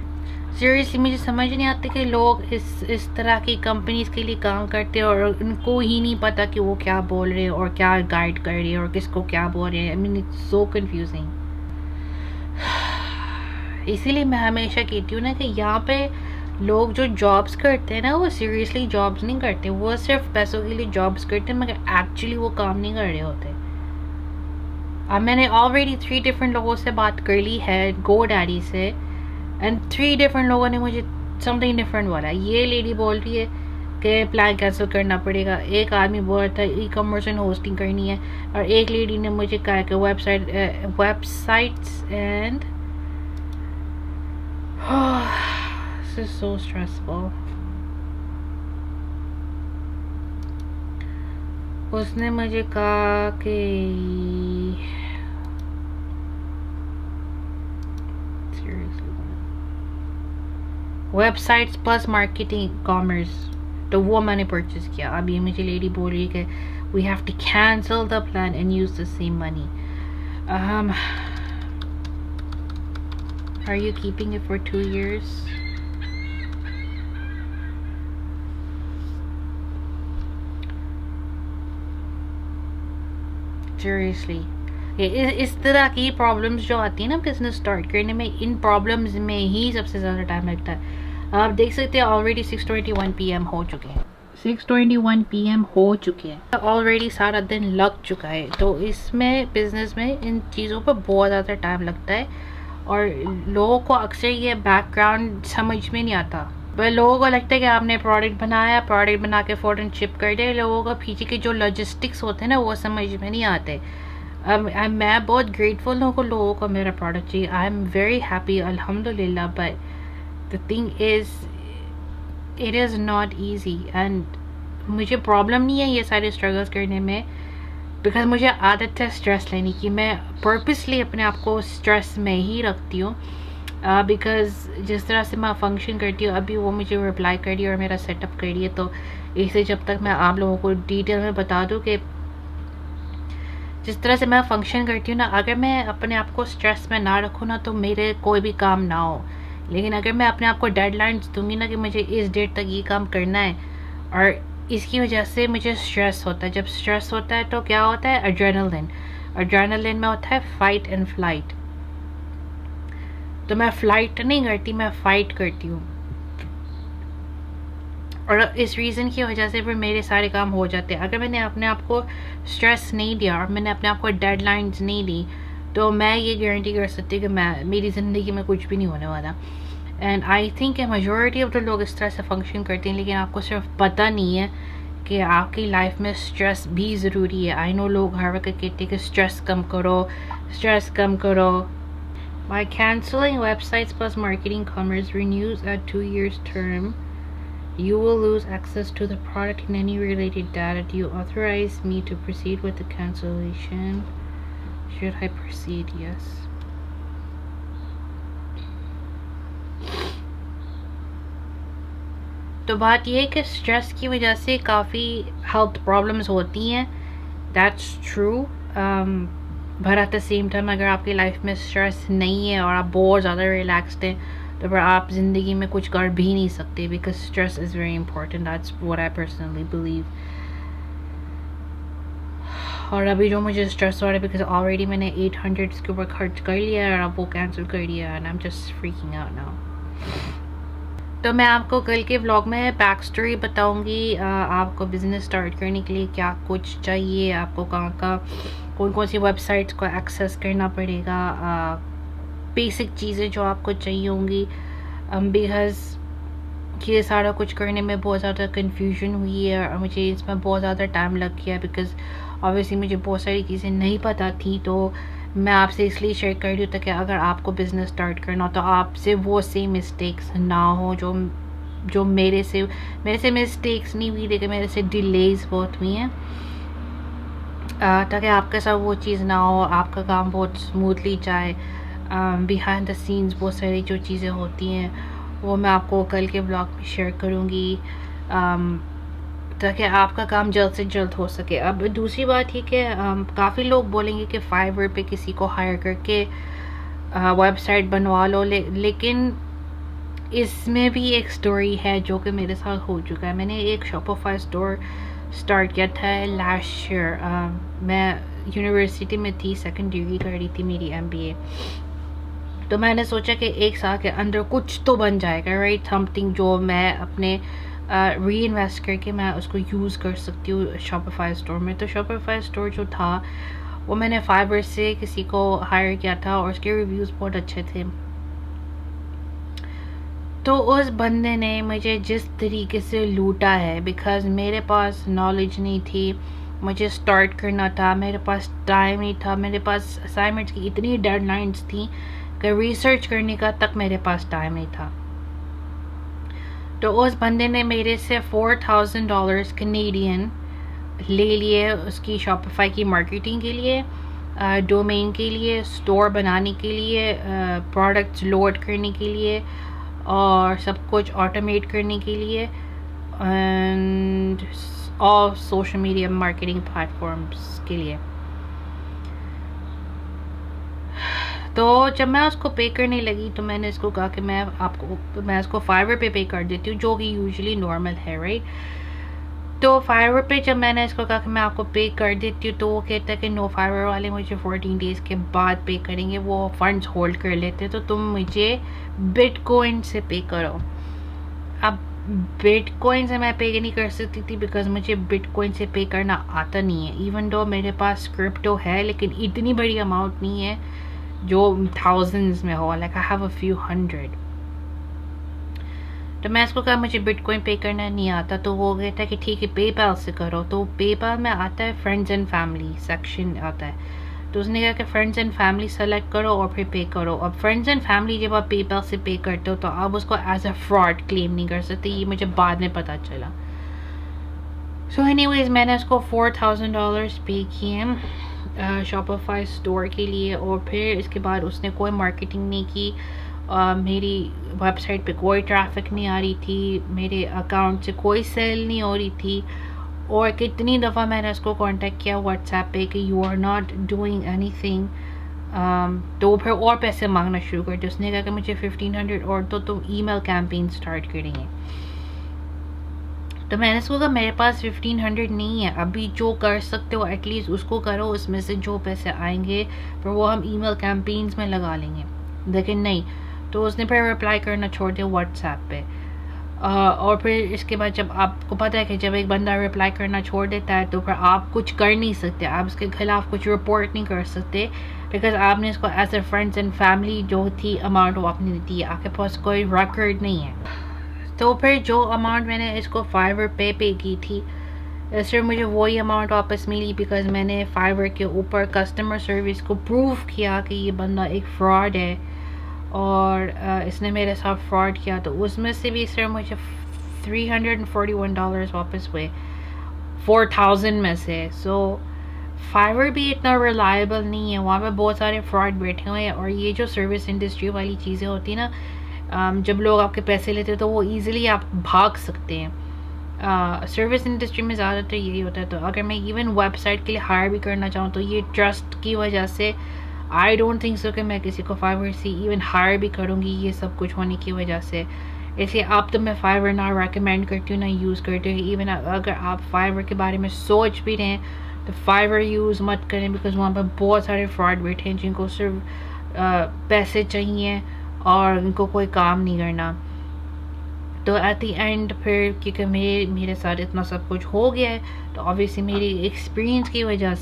Seriously مجھے سمجھ نہیں آتی کہ لوگ اس طرح کی companies کے لیے کام کرتے ہیں اور ان کو ہی نہیں پتہ کہ وہ کیا بول رہے ہیں اور کیا گائیڈ کر رہے ہیں اور کس کو کیا بول رہے ہیں. I mean it's so confusing. اسی لیے میں ہمیشہ کہتی ہوں نا کہ یہاں پہ لوگ جو جابس کرتے ہیں نا وہ سیریسلی جابس نہیں کرتے, وہ صرف پیسوں کے لیے جابس کرتے ہیں مگر ایکچولی وہ کام نہیں کر رہے ہوتے. اب میں نے آلریڈی 3 ڈفرینٹ لوگوں سے بات کر لی ہے گو ڈیڈی سے, اینڈ 3 ڈفرینٹ لوگوں نے مجھے سم تھنگ ڈفرینٹ بولا. یہ لیڈی بول رہی ہے کہ پلان کینسل کرنا پڑے گا, ایک آدمی بول رہا تھا ای کامرس اینڈ ہوسٹنگ کرنی ہے, اور ایک لیڈی نے مجھے کہا کہ web sites and this is so stressful. اس نے مجھے کہا کہ web sites plus marketing commerce, تو وہ میں نے پرچیز کیا. اب یہ مجھے لیڈی بول رہی ہے کہ we have to cancel the plan and use the same money. Are you keeping it for 2 years? Seriously. اس طرح کی پرابلمس جو آتی ہیں نا بزنس اسٹارٹ کرنے میں, ان پرابلمس میں ہی سب سے زیادہ ٹائم لگتا ہے. آپ دیکھ سکتے ہیں آلریڈی 6:21 PM ہو چکے ہیں, 6:21 PM ہو چکے ہیں, آلریڈی سارا دن لگ چکا ہے. تو اس میں بزنس میں ان چیزوں پہ بہت زیادہ ٹائم لگتا ہے اور لوگوں کو اکثر یہ بیک گراؤنڈ سمجھ میں نہیں آتا. لوگوں کو لگتا ہے کہ آپ نے پروڈکٹ بنایا, پروڈکٹ بنا کے فوراً شپ کر دے. لوگوں کو پیچھے کے جو لاجسٹکس ہوتے ہیں نا وہ سمجھ میں نہیں آتے. میں بہت گریٹفل ہوں کہ لوگوں کو میرا پروڈکٹ چاہیے. آئی ایم ویری ہیپی الحمد للہ, but the thing is it is not easy. And مجھے پرابلم نہیں ہے یہ سارے اسٹرگلس کرنے میں, بیکاز مجھے عادت ہے اسٹریس لینے کی. میں پرپسلی اپنے آپ کو اسٹریس میں ہی رکھتی ہوں, بیکاز جس طرح سے میں فنکشن کرتی ہوں, ابھی وہ مجھے رپلائی کر رہی ہے اور میرا سیٹ اپ کر رہی ہے. تو اسے جب تک میں آپ لوگوں کو ڈیٹیل میں بتا دوں کہ جس طرح سے میں فنکشن کرتی ہوں نا, اگر میں اپنے آپ کو اسٹریس میں نہ رکھوں نا تو میرے کوئی بھی کام نہ ہو. لیکن اگر میں اپنے آپ کو ڈیڈ لائنس دوں گی نا کہ مجھے اس ڈیٹ تک یہ کام کرنا ہے, اور اس کی وجہ سے مجھے اسٹریس ہوتا ہے. جب اسٹریس ہوتا ہے تو کیا ہوتا ہے, ایڈرینلن میں ہوتا ہے فائٹ اینڈ فلائٹ. تو میں فلائٹ نہیں کرتی, میں فائٹ کرتی ہوں, اور اس ریزن کی وجہ سے پھر میرے سارے کام ہو جاتے ہیں. اگر میں نے اپنے آپ کو اسٹریس نہیں دیا اور میں نے اپنے آپ کو ڈیڈ لائنز نہیں دی تو میں یہ گارنٹی کر سکتی کہ میری زندگی میں کچھ بھی نہیں ہونے والا. اینڈ آئی تھنک کہ میجورٹی آف دا لوگ اس طرح سے فنکشن کرتے ہیں, لیکن آپ کو صرف پتہ نہیں ہے کہ آپ کی لائف میں اسٹریس بھی ضروری ہے. آئی نو لوگ ہر وقت کہتے ہیں کہ اسٹریس کم کرو, اسٹریس کم کرو. By canceling websites plus marketing commerce renews a 2 years term, you will lose access to the product and any related data. Do you authorize me to proceed with the cancellation? Should I proceed? Yes. تو بات یہ ہے کہ stress کی وجہ سے کافی health problems ہوتی ہیں, that's true. But at the same time اگر آپ کی لائف میں اسٹریس نہیں ہے اور آپ بہت زیادہ ریلیکسڈ ہیں تو پھر آپ زندگی میں کچھ کر بھی نہیں سکتے, because stress is very important. That's what I personally believe. اور ابھی جو مجھے اسٹریس ہو رہا ہے بیکاز آلریڈی میں نے 800 کے اوپر خرچ کر لیا ہے اور اب وہ کینسل کر دیا, and I am just freaking out now. تو میں آپ کو کل کے ولاگ میں بیک اسٹوری بتاؤں گی آپ کو بزنس اسٹارٹ کرنے کے لیے کیا کچھ چاہیے, آپ کو کہاں کون کون سی ویب سائٹس کو ایکسیس کرنا پڑے گا, بیسک چیزیں جو آپ کو چاہیے ہوں گی, بیکاز یہ سارا کچھ کرنے میں بہت زیادہ کنفیوژن ہوئی ہے اور مجھے اس میں بہت زیادہ ٹائم لگ گیا, بیکاز اوبویسلی مجھے بہت ساری چیزیں نہیں پتہ تھیں. تو میں آپ سے اس لیے شیئر کر رہی ہوں تاکہ اگر آپ کو بزنس اسٹارٹ کرنا ہو تو آپ سے وہ سیم مسٹیکس نہ ہوں جو میرے سے مسٹیکس نہیں ہوئی لیکن میرے سے ڈیلیز بہت ہوئی ہیں, تاکہ آپ کے ساتھ وہ چیز نہ ہو, آپ کا کام بہت اسموتھلی جائے. بیہائنڈ دا سینس بہت ساری جو چیزیں ہوتی ہیں وہ میں آپ کو کل کے بلاگ میں شیئر کروں گی, تاکہ آپ کا کام جلد سے جلد ہو سکے. اب دوسری بات یہ کہ کافی لوگ بولیں گے کہ فائیور پہ کسی کو ہائر کر کے ویب سائٹ بنوا لو, لیکن اس میں بھی ایک سٹوری ہے جو کہ میرے ساتھ ہو چکا ہے. میں نے ایک شاپیفائی اسٹور اسٹارٹ کیا تھا لاسٹ ایئر. میں یونیورسٹی میں تھی, سیکنڈ ڈگری کر رہی تھی میری MBA. تو میں نے سوچا کہ ایک سال کے اندر کچھ تو بن جائے گا, رائٹ, سم تھنگ جو میں اپنے ری انویسٹ کر کے میں اس کو یوز کر سکتی ہوں شاپیفائی اسٹور میں. تو شاپیفائی اسٹور جو تھا وہ میں نے فائبر سے کسی کو ہائر کیا تھا اور اس کے ریویوز بہت اچھے تھے. تو اس بندے نے مجھے جس طریقے سے لوٹا ہے, بیکاز میرے پاس نالج نہیں تھی, مجھے سٹارٹ کرنا تھا, میرے پاس ٹائم نہیں تھا, میرے پاس اسائنمنٹس کی اتنی ڈیڈ لائنس تھیں کہ ریسرچ کرنے کا تک میرے پاس ٹائم نہیں تھا. تو اس بندے نے میرے سے $4,000 کینیڈین لے لیے اس کی شاپیفائی کی مارکیٹنگ کے لیے, ڈومین کے لیے, اسٹور بنانے کے لیے, پروڈکٹس لوڈ کرنے کے لیے اور سب کچھ آٹومیٹ کرنے کے لیے, اینڈ اور سوشل میڈیا مارکیٹنگ پلیٹفارمس کے لیے. تو جب میں اس کو پے کرنے لگی تو میں نے اس کو کہا کہ میں اس کو فائیور پے کر دیتی ہوں, جو کہ یوزلی نارمل ہے, رائٹ. تو فائیور پہ جب میں نے اس کو کہا کہ میں آپ کو پے کر دیتی ہوں تو وہ کہتا ہے کہ نو, فائیور والے مجھے 14 days کے بعد پے کریں گے, وہ فنڈز ہولڈ کر لیتے, تو تم مجھے بٹ کوئن سے پے کرو. اب بٹ کوئن سے میں پے نہیں کر سکتی تھی بیکاز مجھے بٹ کوئن سے پے کرنا آتا نہیں ہے, ایون دو میرے پاس کرپٹو ہے لیکن اتنی بڑی اماؤنٹ نہیں ہے جو تھاؤزنڈز میں ہو, like I have a few hundred. تو میں اس کو کہا مجھے بٹ کوئن پے کرنا نہیں آتا, تو وہ کہتا ہے کہ ٹھیک ہے پے پال سے کرو. تو پے پال میں آتا ہے فرینڈز اینڈ فیملی سیکشن آتا ہے, تو اس نے کہا کہ فرینڈز اینڈ فیملی سلیکٹ کرو اور پھر پے کرو. اب فرینڈز اینڈ فیملی جب آپ پے پال سے پے کرتے ہو تو آپ اس کو ایز اے فراڈ کلیم نہیں کر سکتے, یہ مجھے بعد میں پتہ چلا. سو اینی ویز میں نے اس کو $4,000 پے کیے شاپیفائی اسٹور کے لیے, اور پھر اس کے بعد اس نے کوئی مارکیٹنگ نہیں کی, میری ویب سائٹ پہ کوئی ٹریفک نہیں آ رہی تھی, میرے اکاؤنٹ سے کوئی سیل نہیں ہو رہی تھی, اور کتنی دفعہ میں نے اس کو کانٹیکٹ کیا واٹس ایپ پہ کہ you are not doing anything, تو پھر اور پیسے مانگنا شروع کر دیا. اس نے کہا کہ مجھے 1,500 اور تو تم ای میل کیمپین اسٹارٹ کریں گے. تو میں نے اس کو کہا میرے پاس 1,500 نہیں ہے, ابھی جو کر سکتے ہو ایٹ لیسٹ اس کو کرو, اس میں سے جو پیسے آئیں گے پھر وہ ہم ای میل کیمپینز میں لگا لیں گے. لیکن نہیں, تو اس نے پھر رپلائی کرنا چھوڑ دیا واٹس ایپ پہ. اور پھر اس کے بعد جب آپ کو پتہ ہے کہ جب ایک بندہ رپلائی کرنا چھوڑ دیتا ہے تو پھر آپ کچھ کر نہیں سکتے, آپ اس کے خلاف کچھ رپورٹ نہیں کر سکتے, بیکاز آپ نے اس کو as a friends and family جو تھی اماؤنٹ وہ آپ نے دی, آپ کے پاس کوئی ریکارڈ نہیں ہے. تو پھر جو اماؤنٹ میں نے اس کو فائیور پے کی تھی صرف مجھے وہی اماؤنٹ واپس ملی, بیکاز میں نے فائیور کے اوپر کسٹمر سروس کو پروف کیا کہ یہ بندہ ایک فراڈ ہے اور اس نے میرے ساتھ فراڈ کیا. تو اس میں سے بھی صرف مجھے $341 واپس ہوئے 4,000 میں سے. سو فائیور بھی اتنا ریلائبل نہیں ہے, وہاں پہ بہت سارے فراڈ بیٹھے ہوئے ہیں, اور یہ جو سروس انڈسٹری والی چیزیں ہوتی ہیں نا, جب لوگ آپ کے پیسے لیتے تو وہ ایزیلی آپ بھاگ سکتے ہیں. سروس انڈسٹری میں زیادہ تر یہی ہوتا ہے. تو اگر میں ایون ویب سائٹ کے لیے ہائر بھی کرنا چاہوں تو یہ ٹرسٹ کی وجہ سے آئی ڈونٹ تھنک سو کہ میں کسی کو فائیور سے ایون ہائر بھی کروں گی, یہ سب کچھ ہونے کی وجہ سے. اس لیے اب تو میں فائیور نہ ریکمینڈ کرتی ہوں نہ یوز کرتی ہوں. ایون اگر آپ فائیور کے بارے میں سوچ بھی رہے ہیں تو فائیور یوز مت کریں, بیکاز وہاں پہ بہت سارے فراڈ بیٹھے ہیں جن کو صرف پیسے چاہیے اور ان کو کوئی کام نہیں کرنا. تو ایٹ دی اینڈ پھر کیونکہ میرے ساتھ اتنا سب کچھ ہو گیا ہے تو آبویسلی میری ایکسپیرینس کی وجہ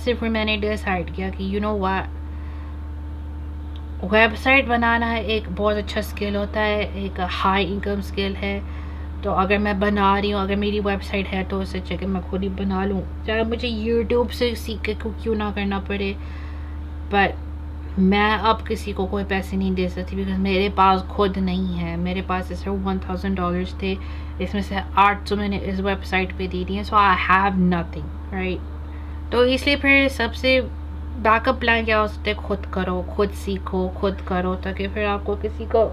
سے پھر میں نے ڈیسائڈ کیا کہ you know what, website بنانا ایک بہت اچھا اسکل ہوتا ہے، ایک ہائی انکم اسکل ہے. تو اگر میں بنا رہی ہوں، اگر میری ویب سائٹ ہے تو اس سے اچھا کہ میں خود ہی بنا لوں، چاہے مجھے یوٹیوب سے سیکھ کے کیوں نہ کرنا پڑے. بٹ میں اب کسی کو کوئی پیسے نہیں دے سکتی بیکاز میرے پاس خود نہیں ہے. میرے پاس صرف $1000 تھے، اس میں سے 800 میں نے اس ویب سائٹ پہ دے دی ہیں. سو آئی ہیو نتھنگ رائٹ. تو اس لیے پھر سب سے بیک اپ پلان کیا ہو سکتا ہے، خود کرو، خود سیکھو، خود کرو، تاکہ پھر آپ کو کسی کو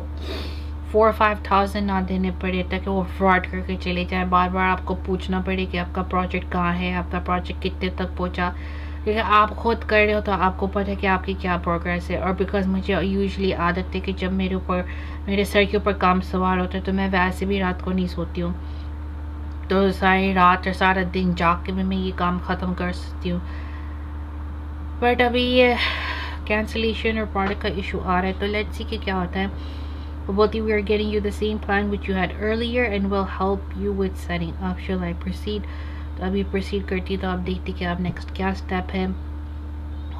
4-5,000 نہ دینے پڑے، تاکہ وہ فراڈ کر کے چلے جائیں. بار بار آپ کو پوچھنا پڑے کہ آپ کا پروجیکٹ کہاں ہے، آپ کا پروجیکٹ کتنے تک پہنچا. کیونکہ آپ خود کر رہے ہو تو آپ کو پتہ ہے کہ آپ کی کیا پروگریس ہے. اور بیکاز مجھے یوزلی عادت ہے کہ جب میرے سر کے اوپر کام سوار ہوتا ہے تو میں ویسے بھی رات کو نہیں سوتی ہوں، تو ساری رات اور سارا دن جاگ کے بھی میں یہ کام ختم کر سکتی ہوں. بٹ ابھی یہ کینسلیشن اور پروڈکٹ کا ایشو آ رہا ہے، تو لیٹس سی کہ کیا ہوتا ہے. وہ بولتی we are getting you the same plan which you had earlier and will help you with setting up. Shall I proceed? تو ابھی پروسیڈ کرتی تو آپ دیکھتی کہ آپ نیکسٹ کیا اسٹیپ ہے.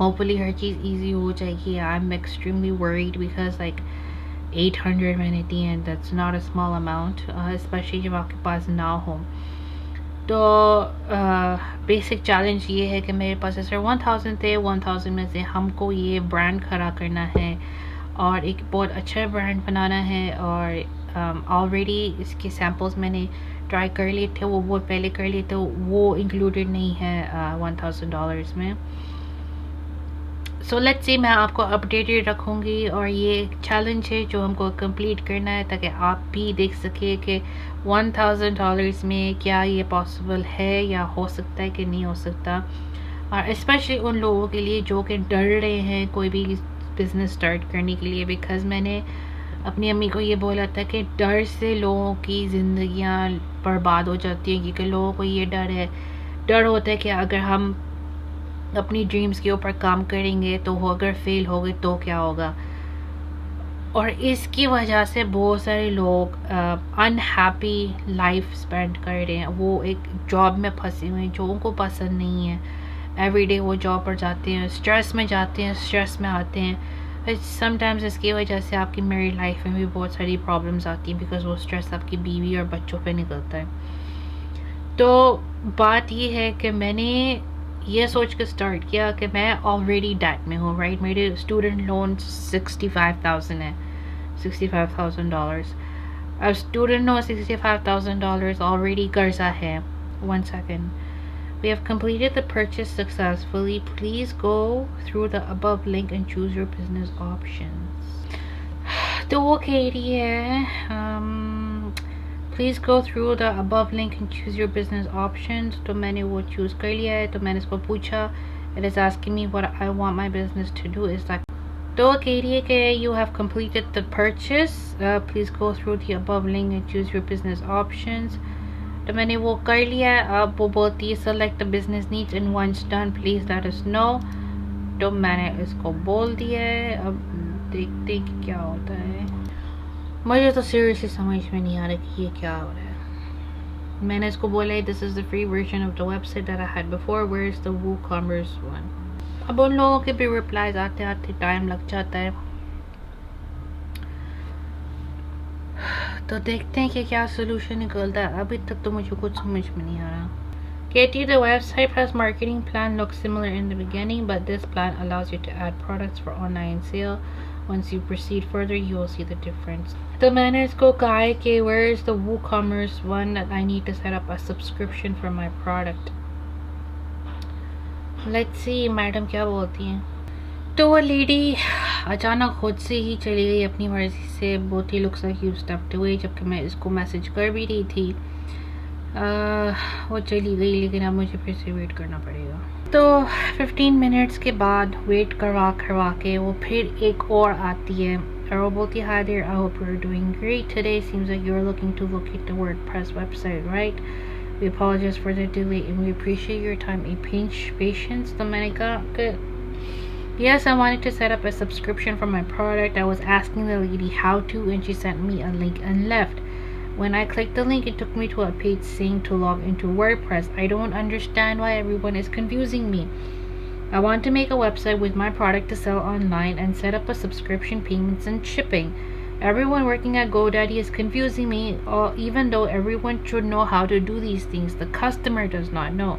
ہوپ فلی ہر چیز ایزی ہو جائے گی. I am extremely worried because like 800 میں نے دی ہیں، that's not a small amount, especially جب آپ کے پاس نہ ہو. تو بیسک چیلنج یہ ہے کہ میرے پاس صرف 1000 تھے. 1000 میں سے ہم کو یہ برانڈ کھڑا کرنا ہے اور ایک بہت اچھا برانڈ بنانا ہے. اور آلریڈی اس کے سیمپلز میں نے ٹرائی کر لیے تھے، وہ بہت پہلے کر لیے تھے، وہ انکلوڈیڈ نہیں ہے $1000 میں. سو لیٹس سی، میں آپ کو اپڈیٹڈ رکھوں گی. اور یہ ایک چیلنج ہے جو ہم کو کمپلیٹ کرنا ہے تاکہ آپ بھی دیکھ سکیں کہ $1000 میں کیا یہ پاسبل ہے یا ہو سکتا ہے کہ نہیں ہو سکتا. اور اسپیشلی ان لوگوں کے لیے جو کہ ڈر رہے ہیں کوئی بھی بزنس اسٹارٹ کرنے کے لیے. بیکاز میں نے اپنی امی کو یہ بولا تھا کہ ڈر سے لوگوں کی زندگیاں برباد ہو جاتی ہیں، کیونکہ لوگوں کو یہ ڈر ہوتا ہے کہ اگر ہم اپنی ڈریمز کے اوپر کام کریں گے تو وہ اگر فیل ہو گئے تو کیا ہوگا. اور اس کی وجہ سے بہت سارے لوگ انہیپی لائف اسپینڈ کر رہے ہیں. وہ ایک جاب میں پھنسے ہوئے ہیں جو ان کو پسند نہیں ہے. ایوری ڈے وہ جاب پر جاتے ہیں، اسٹریس میں جاتے ہیں، اسٹریس میں آتے ہیں. سم ٹائمز اس کی وجہ سے آپ کی میریڈ لائف میں بھی بہت ساری پرابلمس آتی ہیں بیکاز وہ اسٹریس آپ کی بیوی اور بچوں پہ نکلتا ہے. تو بات یہ ہے کہ میں نے یہ سوچ کے اسٹارٹ کیا کہ میں آلریڈی ڈیٹ میں ہوں رائٹ. میرے اسٹوڈنٹ لون 65,000 ہے، $65,000. اب اسٹوڈنٹ لون $65,000 آلریڈی قرضہ ہے. 1 second. We have completed the purchase successfully. Please go through the above link and choose your business options. تو وہ کہہ رہی ہے please go through the above link and choose your business options. تو میں نے وہ چوز کر لیا ہے. تو میں نے اس کو پوچھا it is asking me what I want my business to do is that. تو وہ کہہ رہی ہے کہ you have completed the purchase, please go through the above link and choose your business options. تو میں نے وہ کر لیا ہے. اب وہ بولتی ہے select the business needs and once done please let us know. تو میں نے اس کو بول دیا ہے. اب دیکھتے کہ کیا ہوتا ہے. مجھے تو سیریسلی سمجھ میں نہیں آ رہا کہ یہ کیا ہو رہا ہے. میں نے اس کو بولا ہے this is the free version of the website that I had before, where is the WooCommerce one. اب ان لوگوں کے بھی ریپلائز آتے آتے ٹائم لگ جاتا ہے. تو دیکھتے ہیں کہ کیا سولوشن نکلتا ہے. ابھی تک تو مجھے کچھ سمجھ میں نہیں آ رہا. Katie, the website has marketing plan looks similar in the beginning, but this plan allows you to add products for online sale. Once you proceed further, you will see the difference. تو میں نے اس کو کہا ہے کہ where is the WooCommerce one that I need to set up a subscription for my product. Let's see madam کیا بولتی ہیں. تو وہ لیڈی اچانک خود سے ہی چلی گئی اپنی مرضی سے. بہت ہی looks like you stepped away. جبکہ میں اس کو میسج کر بھی رہی تھی. وہ چلی گئی لیکن اب مجھے پھر سے ویٹ کرنا پڑے گا. تو 15 منٹس کے بعد ویٹ کروا کے وہ پھر ایک اور آتی ہے اور وہ بولتی ہے hi there, I hope you're doing great today. Seems like you're looking to locate the WordPress website, right? We apologize for the delay and we appreciate your time and patience. تو میں نے کہا کہ Yes, I wanted to set up a subscription for my product. I was asking the lady how to, and she sent me a link and left. When I clicked the link, it took me to a page saying to log into WordPress. I don't understand why everyone is confusing me. I want to make a website with my product to sell online and set up a subscription, payments, and shipping. Everyone working at GoDaddy is confusing me, even though everyone should know how to do these things. The customer does not know.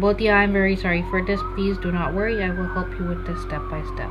But yeah, I'm very sorry for this. Please do not worry. I will help you with this step by step.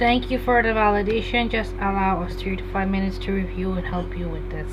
Thank you for the validation. Just allow us 3 to 5 minutes to review and help you with this.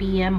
PM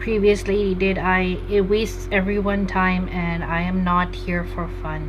previous lady did. It wastes everyone time and I am not here for fun.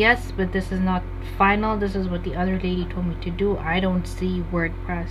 yes, but this is not final. This is what the other lady told me to do. I don't see WordPress.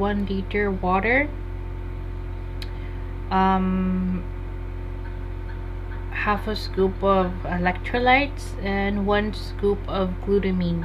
1 liter water, half a scoop of electrolytes and 1 scoop of glutamine.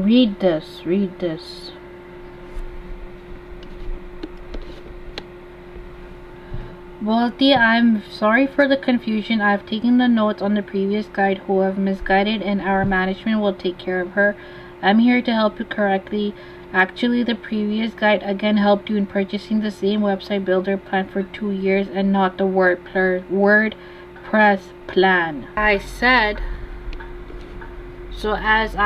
read this. Bolti, I'm sorry for the confusion. I've taken the notes on the previous guide who have misguided, and our management will take care of her. I'm here to help you correctly. Actually, the previous guide again helped you in purchasing the same website builder plan for 2 years and not the WordPress plan. As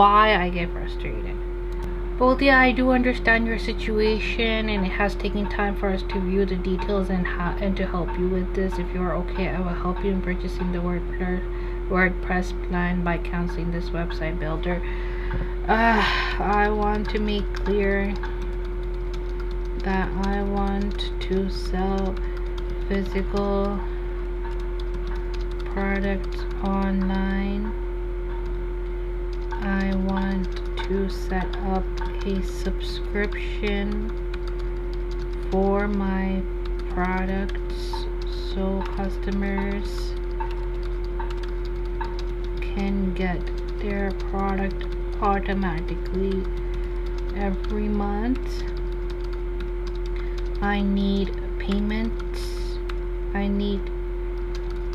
why I get frustrated. But yeah, I do understand your situation, and it has taken time for us to view the details and to help you with this. If you are okay, I will help you in purchasing the WordPress plan by canceling this website builder. I want to make clear that I want to sell physical products online. I want to set up a subscription for my products so customers can get their product automatically every month. I need payments. I need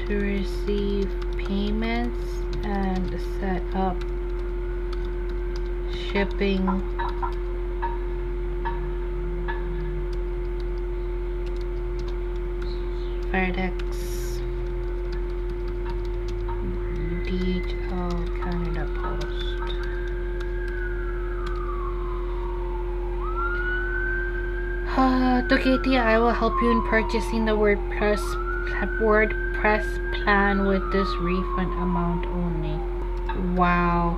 to receive payments and set up shipping. FedEx, DHL, Canada Post. To Katie, I will help you in purchasing the WordPress plan with this refund amount only. Wow,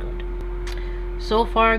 good. So far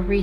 every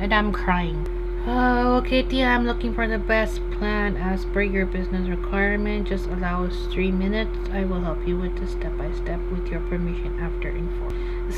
And I'm crying. Okay, Tia, I'm looking for the best plan as per your business requirement. Just allow us 3 minutes. I will help you with this step by step with your permission after info.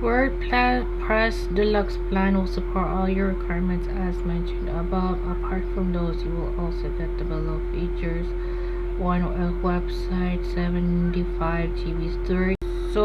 WordPress Deluxe plan will support all your requirements as mentioned above. Apart from those, you will also get the below features: one website, 75 GB storage. So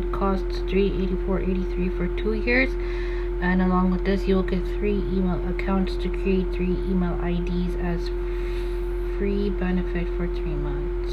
it costs $384.83 for 2 years, and along with this you will get 3 email accounts to create 3 email IDs as free benefit for 3 months.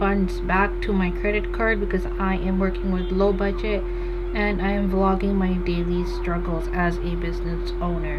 funds back to my credit card because I am working with low budget and I am vlogging my daily struggles as a business owner.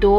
2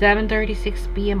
7:36 PM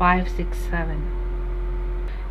5, 6, 7.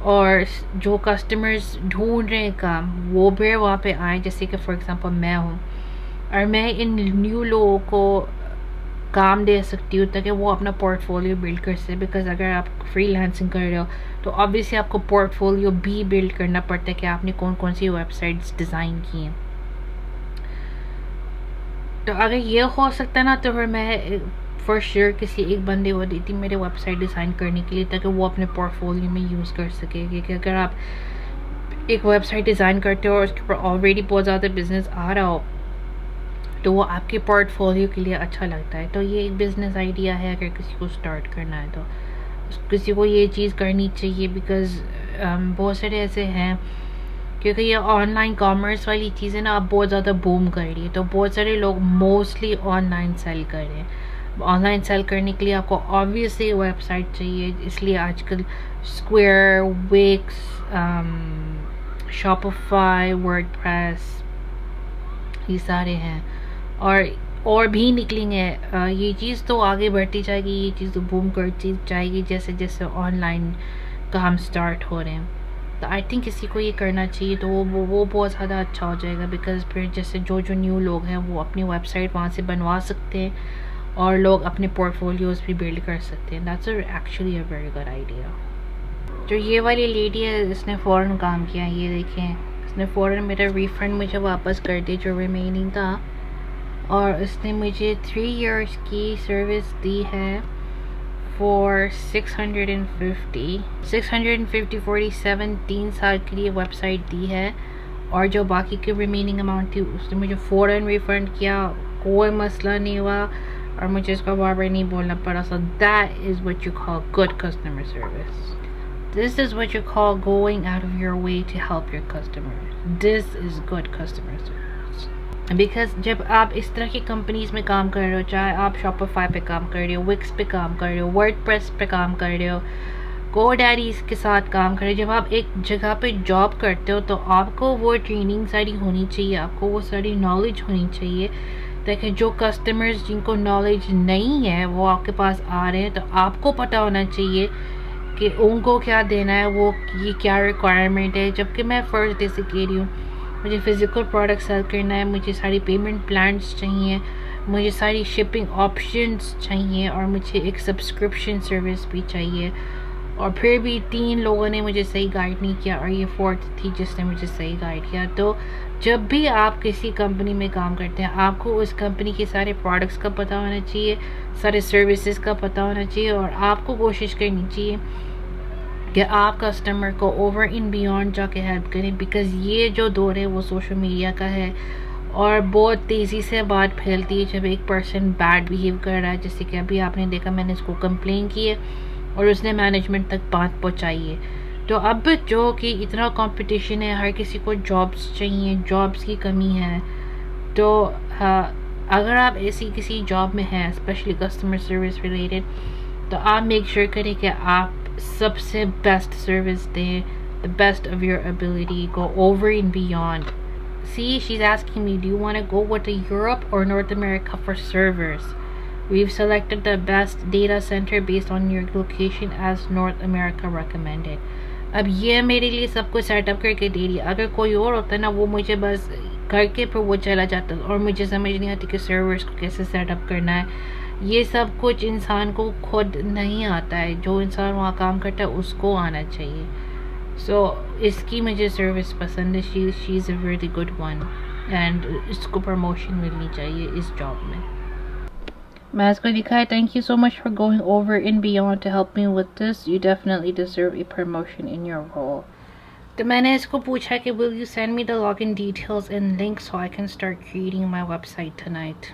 اور جو customers ڈھونڈ رہے ہیں کام وہ بھی وہاں پہ آئیں. جیسے کہ فار ایگزامپل میں ہوں اور میں ان نیو لوگوں کو کام دے سکتی ہوں تاکہ وہ اپنا پورٹ فولیو بلڈ کر سکے. بیکاز اگر آپ فری لانسنگ کر رہے ہو تو آبویسلی آپ کو پورٹ فولیو بھی بلڈ کرنا پڑتا ہے کہ آپ نے کون کون سی ویب سائٹس ڈیزائن کی ہیں. تو اگر یہ ہو سکتا ہے نا تو پھر میں فار شیور کسی ایک بندے کو دیتی میرے ویب سائٹ ڈیزائن کرنے کے لیے تاکہ وہ اپنے پورٹ فولیو میں یوز کر سکے. کیونکہ اگر آپ ایک ویب سائٹ ڈیزائن کرتے ہو اور اس کے اوپر آلریڈی بہت زیادہ بزنس آ رہا ہو تو وہ آپ کے پورٹ فولیو کے لیے اچھا لگتا ہے. تو یہ ایک بزنس آئیڈیا ہے اگر کسی کو اسٹارٹ کرنا ہے تو کسی کو یہ چیز کرنی چاہیے. بیکاز بہت سارے ایسے ہیں کیونکہ یہ آن لائن کامرس والی چیزیں نا اب بہت زیادہ بوم کر رہی ہے. تو بہت سارے لوگ موسٹلی آن لائن سیل کر رہے ہیں. آن لائن سیل کرنے کے لیے آپ کو آبویسلی ویب سائٹ چاہیے. اس لیے آج کل Square, Wix, Shopify, WordPress یہ سارے ہیں اور بھی نکلیں گے. یہ چیز تو آگے بڑھتی جائے گی, یہ چیز تو بوم کرتی جائے گی جیسے جیسے آن لائن کام سٹارٹ ہو رہے ہیں. تو آئی تھنک کسی کو یہ کرنا چاہیے تو وہ بہت زیادہ اچھا ہو جائے گا. بیکاز پھر جیسے جو نیو لوگ ہیں وہ اپنی ویب سائٹ وہاں سے بنوا سکتے ہیں اور لوگ اپنے پورٹ فولیوز بھی بلڈ کر سکتے ہیں. That's actually a very good idea. جو یہ والی لیڈی ہے اس نے فوراً کام کیا, یہ دیکھیں اس نے فوراً میرا ریفنڈ مجھے واپس کر دی جو ریمیننگ تھا, اور اس نے مجھے 3 ایئرس کی سروس دی ہے فار 650 47 3 سال کے لیے ویب سائٹ دی ہے. اور جو باقی کی ریمیننگ اماؤنٹ تھی اس نے مجھے فوراً ریفنڈ کیا, کوئی مسئلہ نہیں ہوا اور مجھے اس کا بار بار نہیں بولنا پڑا. So that is what you call good customer service. This is what you call going out of your way to help your customers. This is good customer service. Because جب آپ اس طرح کی کمپنیز میں کام کر رہے ہو, چاہے آپ شاپیفائی پہ کام کر رہے ہو, وکس پہ کام کر رہے ہو, ورڈ پریس پہ کام کر رہے ہو, گو ڈیڈیز کے ساتھ کام کر رہے ہو, جب آپ ایک جگہ پہ جاب کرتے ہو تو آپ کو وہ ٹریننگ ساری ہونی چاہیے, آپ کو وہ ساری نالج ہونی چاہیے تاکہ جو کسٹمرز جن کو نالج نہیں ہے وہ آپ کے پاس آ رہے ہیں تو آپ کو پتہ ہونا چاہیے کہ ان کو کیا دینا ہے, وہ یہ کیا ریکوائرمنٹ ہے. جبکہ میں فرسٹ ڈے سے کہہ رہی ہوں مجھے فزیکل پروڈکٹ سیل کرنا ہے, مجھے ساری پیمنٹ پلانس چاہیے, مجھے ساری شپنگ آپشنس چاہیے اور مجھے ایک سبسکرپشن سروس بھی چاہیے. اور پھر بھی 3 لوگوں نے مجھے صحیح گائیڈ نہیں کیا اور یہ 4th تھی جس نے مجھے صحیح گائیڈ کیا. تو جب بھی آپ کسی کمپنی میں کام کرتے ہیں آپ کو اس کمپنی کے سارے پروڈکٹس کا پتہ ہونا چاہیے, سارے سروسز کا پتہ ہونا چاہیے, اور آپ کو کوشش کرنی چاہیے کہ آپ کسٹمر کو اوور ان بیونڈ جا کے ہیلپ کریں. بیکاز یہ جو دور ہے وہ سوشل میڈیا کا ہے اور بہت تیزی سے بات پھیلتی ہے جب ایک پرسن بیڈ بیہیو کر رہا ہے. جیسے کہ ابھی آپ نے دیکھا میں نے اس کو کمپلین کی ہے اور اس نے مینجمنٹ تک بات پہنچائی ہے. تو اب جو کہ اتنا کمپٹیشن ہے, ہر کسی کو جابس چاہیے, جابس کی کمی ہے. تو اگر آپ ایسی کسی جاب میں ہیں اسپیشلی کسٹمر سروس ریلیٹڈ تو آپ میک شیور کریں کہ آپ سب سے بیسٹ سروس دیں, the best of your ability, go over and beyond. See, she's asking me, do you want to go with Europe or North America for servers? We've selected the best data center based on your location as North America recommended. اب یہ میرے لیے سب کو set up کر کے دے رہی. اگر کوئی اور ہوتا نا وہ مجھے بس کر کے پھر وہ چلا جاتا اور مجھے سمجھ نہیں آتی کہ سرورز کو کیسے سیٹ اپ کرنا ہے. یہ سب کچھ انسان کو خود نہیں آتا ہے, جو انسان وہاں کام کرتا ہے اس کو آنا چاہیے. سو اس کی مجھے سروس پسند ہے, she is a very good one, and اس کو پروموشن ملنی چاہیے اس جاب میں. میں اس کو لکھا ہے thank you so much for going over and beyond to help me with this, you definitely deserve a promotion in your role. تو میں نے اس کو پوچھا کہ will you send me the login details and link so I can start creating my website tonight.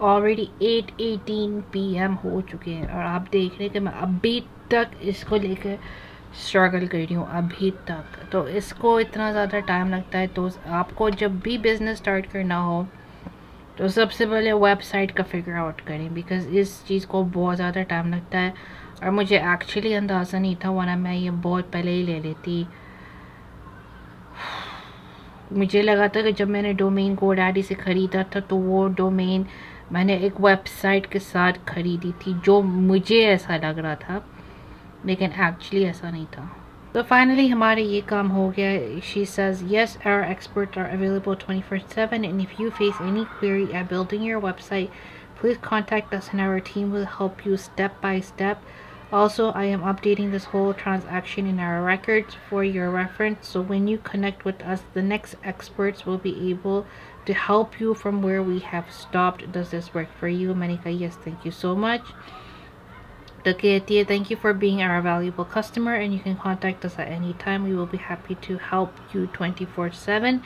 Already 8:18 PM ہو چکے ہیں اور آپ دیکھ رہے ہیں کہ میں ابھی تک اس کو لے کے اسٹرگل کر رہی ہوں ابھی تک. تو اس کو اتنا زیادہ ٹائم لگتا ہے. تو آپ کو جب بھی بزنس اسٹارٹ کرنا ہو تو سب سے پہلے ویب سائٹ کا فگر آؤٹ کریں, بیکاز اس چیز کو بہت زیادہ ٹائم لگتا ہے اور مجھے ایکچولی اندازہ نہیں تھا, ورنہ میں یہ بہت پہلے ہی لے لیتی. مجھے لگا تھا کہ جب میں نے ڈومین گو ڈیڈی سے خریدا تھا تو وہ ڈومین میں نے ایک ویب سائٹ کے ساتھ خریدی تھی جو مجھے ایسا لگ رہا تھا لیکن ایکچولی ایسا نہیں تھا. تو فائنلی ہمارے یہ کام ہو گیا. She says yes, our experts are available 24/7 and if you face any query at building your website, please contact us and our team will help you step by step. Also, I am updating this whole transaction in our records for your reference, so when you connect with us, the next experts will be able to help you from where we have stopped. Does this work for you? میں نے کہا yes, thank you so much. تو کہتی ہے thank you for being our valuable customer and you can contact us at any time. We will be happy to help you 24/7.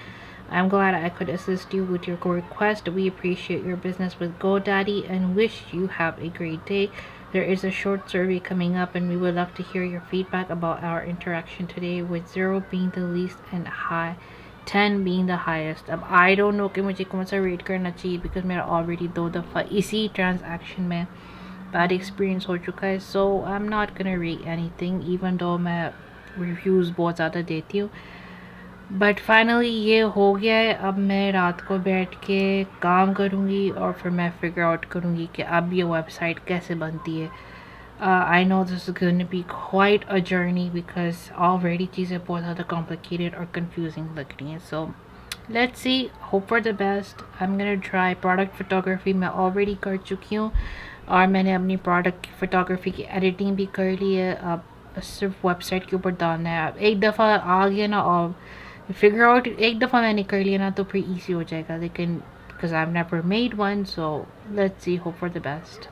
I'm glad I could assist you with your request. We appreciate your business with GoDaddy and wish you have a great day. There is a short survey coming up and we would love to hear your feedback about our interaction today, with 0 being the least and 10 being the highest. اب I don't know کہ مجھے کون سا rate کرنا چاہیے because میرا already 2 دفعہ اسی ٹرانزیکشن میں بیڈ ایکسپیرینس ہو چکا ہے. So I am not gonna rate anything even though میں ریویوز بہت زیادہ دیتی ہوں. بٹ فائنلی یہ ہو گیا ہے. اب میں رات کو بیٹھ کے کام کروں گی اور پھر میں فگر آؤٹ کروں گی کہ اب یہ ویب سائٹ کیسے بنتی ہے. I know this is gonna be quite a journey because already چیزیں بہت زیادہ کمپلیکیٹڈ اور کنفیوزنگ لگ رہی ہیں. So let's see, hope for the best. I am gonna try. Product photography میں آلریڈی کر چکی ہوں اور میں نے اپنی پروڈکٹ فوٹوگرافی کی ایڈیٹنگ بھی کر لی ہے. اب صرف ویب سائٹ کے اوپر ڈالنا ہے. اب ایک دفعہ آ گیا نا اور فگر آؤٹ ایک دفعہ میں نے کر لیا نا تو پھر ایزی ہو جائے گا. لیکن because I've never made one, so let's see, hope for the best.